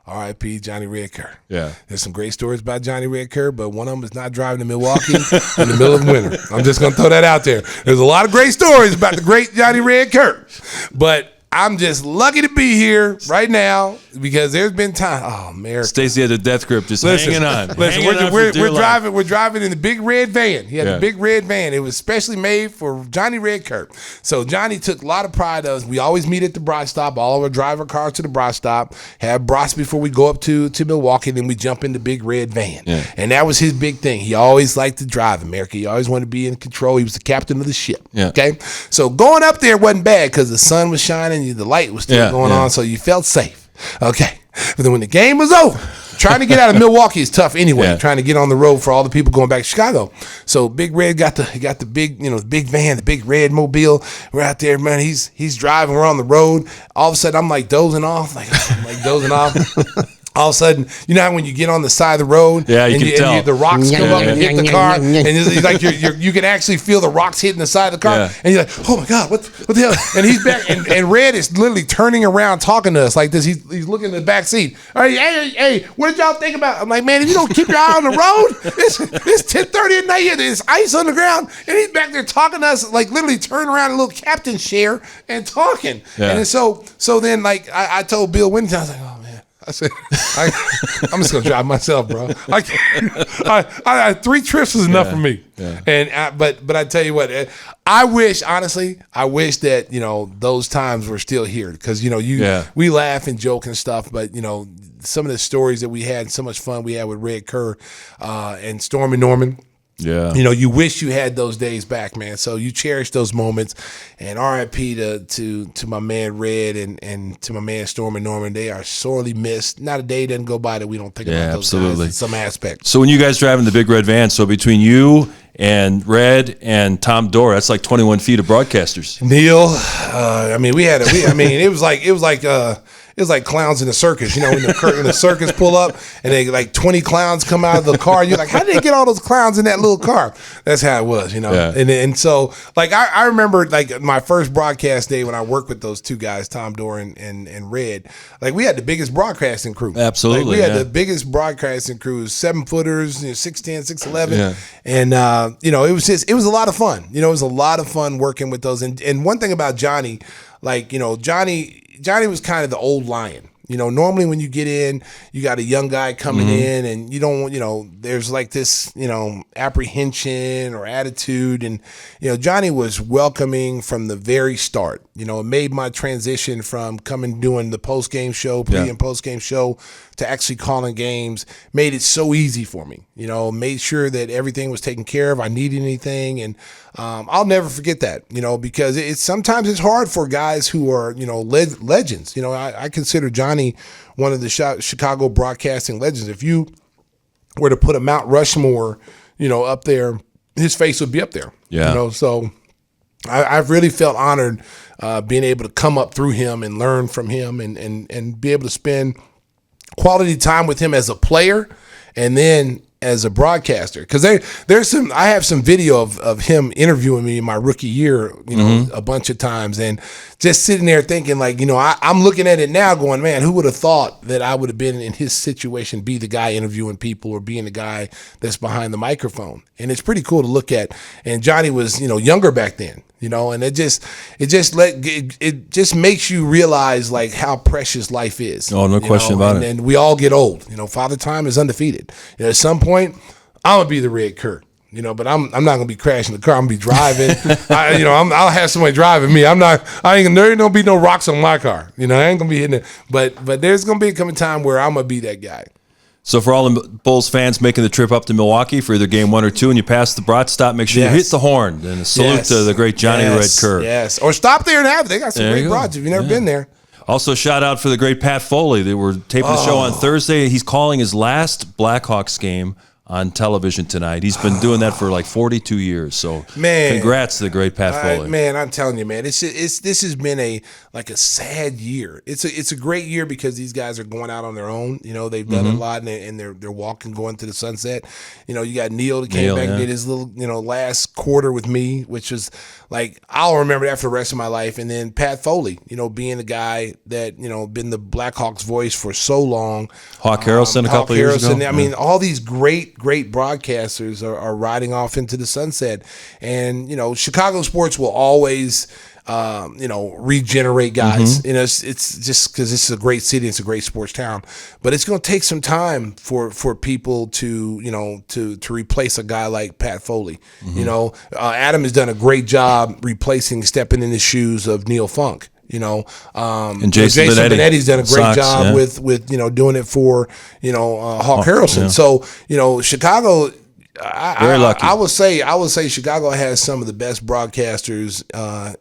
Speaker 2: R.I.P. Johnny Red Kerr.
Speaker 1: Yeah.
Speaker 2: There's some great stories about Johnny Red Kerr, but one of them is not driving to Milwaukee in the middle of winter. I'm just going to throw that out there. There's a lot of great stories about the great Johnny Red Kerr, but I'm just lucky to be here right now because there's been time. Oh, America.
Speaker 1: Stacey had a death grip, just hanging on.
Speaker 2: We're driving in the big red van. He had a big red van. It was specially made for Johnny Red Kerr. So Johnny took a lot of pride of us. We always meet at the Bry stop. All of our driver cars to the Bry stop. Have brats before we go up to Milwaukee. Then we jump in the big red van. Yeah. And that was his big thing. He always liked to drive, America. He always wanted to be in control. He was the captain of the ship. Yeah. Okay. So going up there wasn't bad because the sun was shining. The light was still going on, so you felt safe. Okay. But then when the game was over, trying to get out of Milwaukee is tough anyway. Trying to get on the road for all the people going back to Chicago. So Big Red got the big, the big van, the big red mobile. We're out there, man. He's driving. We're on the road. All of a sudden, I'm like dozing off. All of a sudden, you know how when you get on the side of the road, and the rocks come up and hit the car, and it's like you can actually feel the rocks hitting the side of the car, and you're like, oh my God, what the hell? And he's back, and Red is literally turning around talking to us like this. He's looking in the back seat. All right, hey, what did y'all think about? I'm like, man, if you don't keep your eye on the road, it's 10:30 at night. There's ice on the ground, and he's back there talking to us, like literally turning around in a little captain chair and talking. Yeah. And so then like I told Bill Winton, I was like, oh man. I said, I'm just gonna drive myself, bro. I 3 trips is enough for me. Yeah. And but I tell you what, I wish that those times were still here because we laugh and joke and stuff, but some of the stories that we had, so much fun we had with Red Kerr and Stormy Norman.
Speaker 1: Yeah.
Speaker 2: You know, you wish you had those days back, man. So you cherish those moments. And RIP to my man Red and to my man Stormy Norman. They are sorely missed. Not a day doesn't go by that we don't think about those guys in some aspect.
Speaker 1: So when you guys drive in the big red van, so between you and Red and Tom Dora, that's like 21 feet of broadcasters.
Speaker 2: Neil, I mean, it was like clowns in a circus, you know, when the circus pull up and they like 20 clowns come out of the car. And you're like, how did they get all those clowns in that little car? That's how it was, you know? Yeah. And so like, I remember like my first broadcast day when I worked with those two guys, Tom Dore and Red, like we had the biggest broadcasting crew.
Speaker 1: Absolutely.
Speaker 2: Like, we had the biggest broadcasting crew, 7-footers, 6'10", 6'11". Yeah. And, you know, it was a lot of fun. You know, it was a lot of fun working with those. And one thing about Johnny, like, you know, Johnny was kind of the old lion. You know, normally when you get in, you got a young guy coming in and you don't, you know, there's like this, you know, apprehension or attitude. And, you know, Johnny was welcoming from the very start. You know, it made my transition from coming doing the post-game show, pre- and post-game show to actually calling games, made it so easy for me. You know, made sure that everything was taken care of. I needed anything. And I'll never forget that, you know, because sometimes it's hard for guys who are, you know, legends. You know, I consider Johnny one of the Chicago broadcasting legends. If you were to put a Mount Rushmore, you know, up there, his face would be up there. Yeah. You know, so I've really felt honored being able to come up through him and learn from him and be able to spend quality time with him as a player and then as a broadcaster. Because I have some video of him interviewing me in my rookie year, you know, a bunch of times, and just sitting there thinking like, you know, I'm looking at it now going, man, who would have thought that I would have been in his situation, be the guy interviewing people or being the guy that's behind the microphone. And it's pretty cool to look at. And Johnny was, you know, younger back then, you know, and it just makes you realize like how precious life is.
Speaker 1: Oh, no question about it.
Speaker 2: And we all get old. You know, Father Time is undefeated. You know, at some point, I'm gonna be the Red Kerr. You know, but I'm not gonna be crashing the car. I'm gonna be driving. I'll have somebody driving me. There ain't gonna be no rocks on my car. You know, I ain't gonna be hitting it. But there's gonna be a coming time where I'm gonna be that guy.
Speaker 1: So for all the Bulls fans making the trip up to Milwaukee for either game 1 or 2, and you pass the broad stop, make sure you hit the horn and a salute to the great Johnny Red Kerr.
Speaker 2: Yes, or stop there and have it. They got some great broads if you've never been there.
Speaker 1: Also, shout out for the great Pat Foley. They were taping the show on Thursday. He's calling his last Blackhawks game on television tonight. He's been doing that for like 42 years. So, congrats to the great Pat Foley.
Speaker 2: Man, I'm telling you, man, this has been a sad year. It's a great year because these guys are going out on their own. You know, they've done a lot and they're walking, going to the sunset. You know, you got Neil that came back and did his little, you know, last quarter with me, which was like, I'll remember that for the rest of my life. And then Pat Foley, you know, being the guy that, you know, been the Blackhawks voice for so long.
Speaker 1: Hawk Harrelson a couple years ago.
Speaker 2: I mean, all these great broadcasters are riding off into the sunset. And, you know, Chicago sports will always, you know, regenerate guys. You know, it's just because this is a great city, it's a great sports town, but it's going to take some time for people to, you know, to replace a guy like Pat Foley. You know, Adam has done a great job stepping in the shoes of Neil Funk. You know,
Speaker 1: and Jason
Speaker 2: Benetti's done a great job with you know, doing it for, you know, Hawk Harrelson. So, you know, Chicago,
Speaker 1: very lucky.
Speaker 2: I would say Chicago has some of the best broadcasters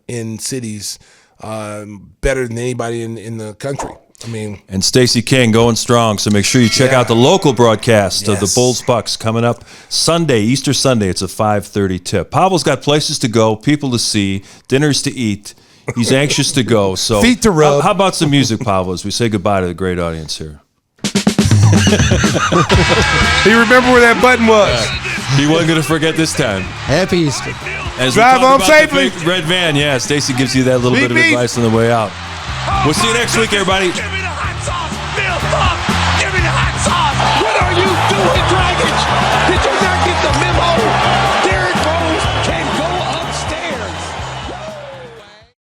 Speaker 2: in cities, better than anybody in the country. I mean,
Speaker 1: and Stacey King going strong. So make sure you check out the local broadcast of the Bulls Bucks coming up Sunday, Easter Sunday. It's a 5:30 tip. Pavel's got places to go, people to see, dinners to eat. He's anxious to go. So
Speaker 2: feet to rub.
Speaker 1: How about some music, Pavel, as we say goodbye to the great audience here?
Speaker 2: You remember where that button was?
Speaker 1: He wasn't going to forget this time.
Speaker 3: Happy Easter.
Speaker 1: As
Speaker 2: drive home safely.
Speaker 1: Red van, Stacey gives you that little bit of advice on the way out. We'll see you next week, everybody.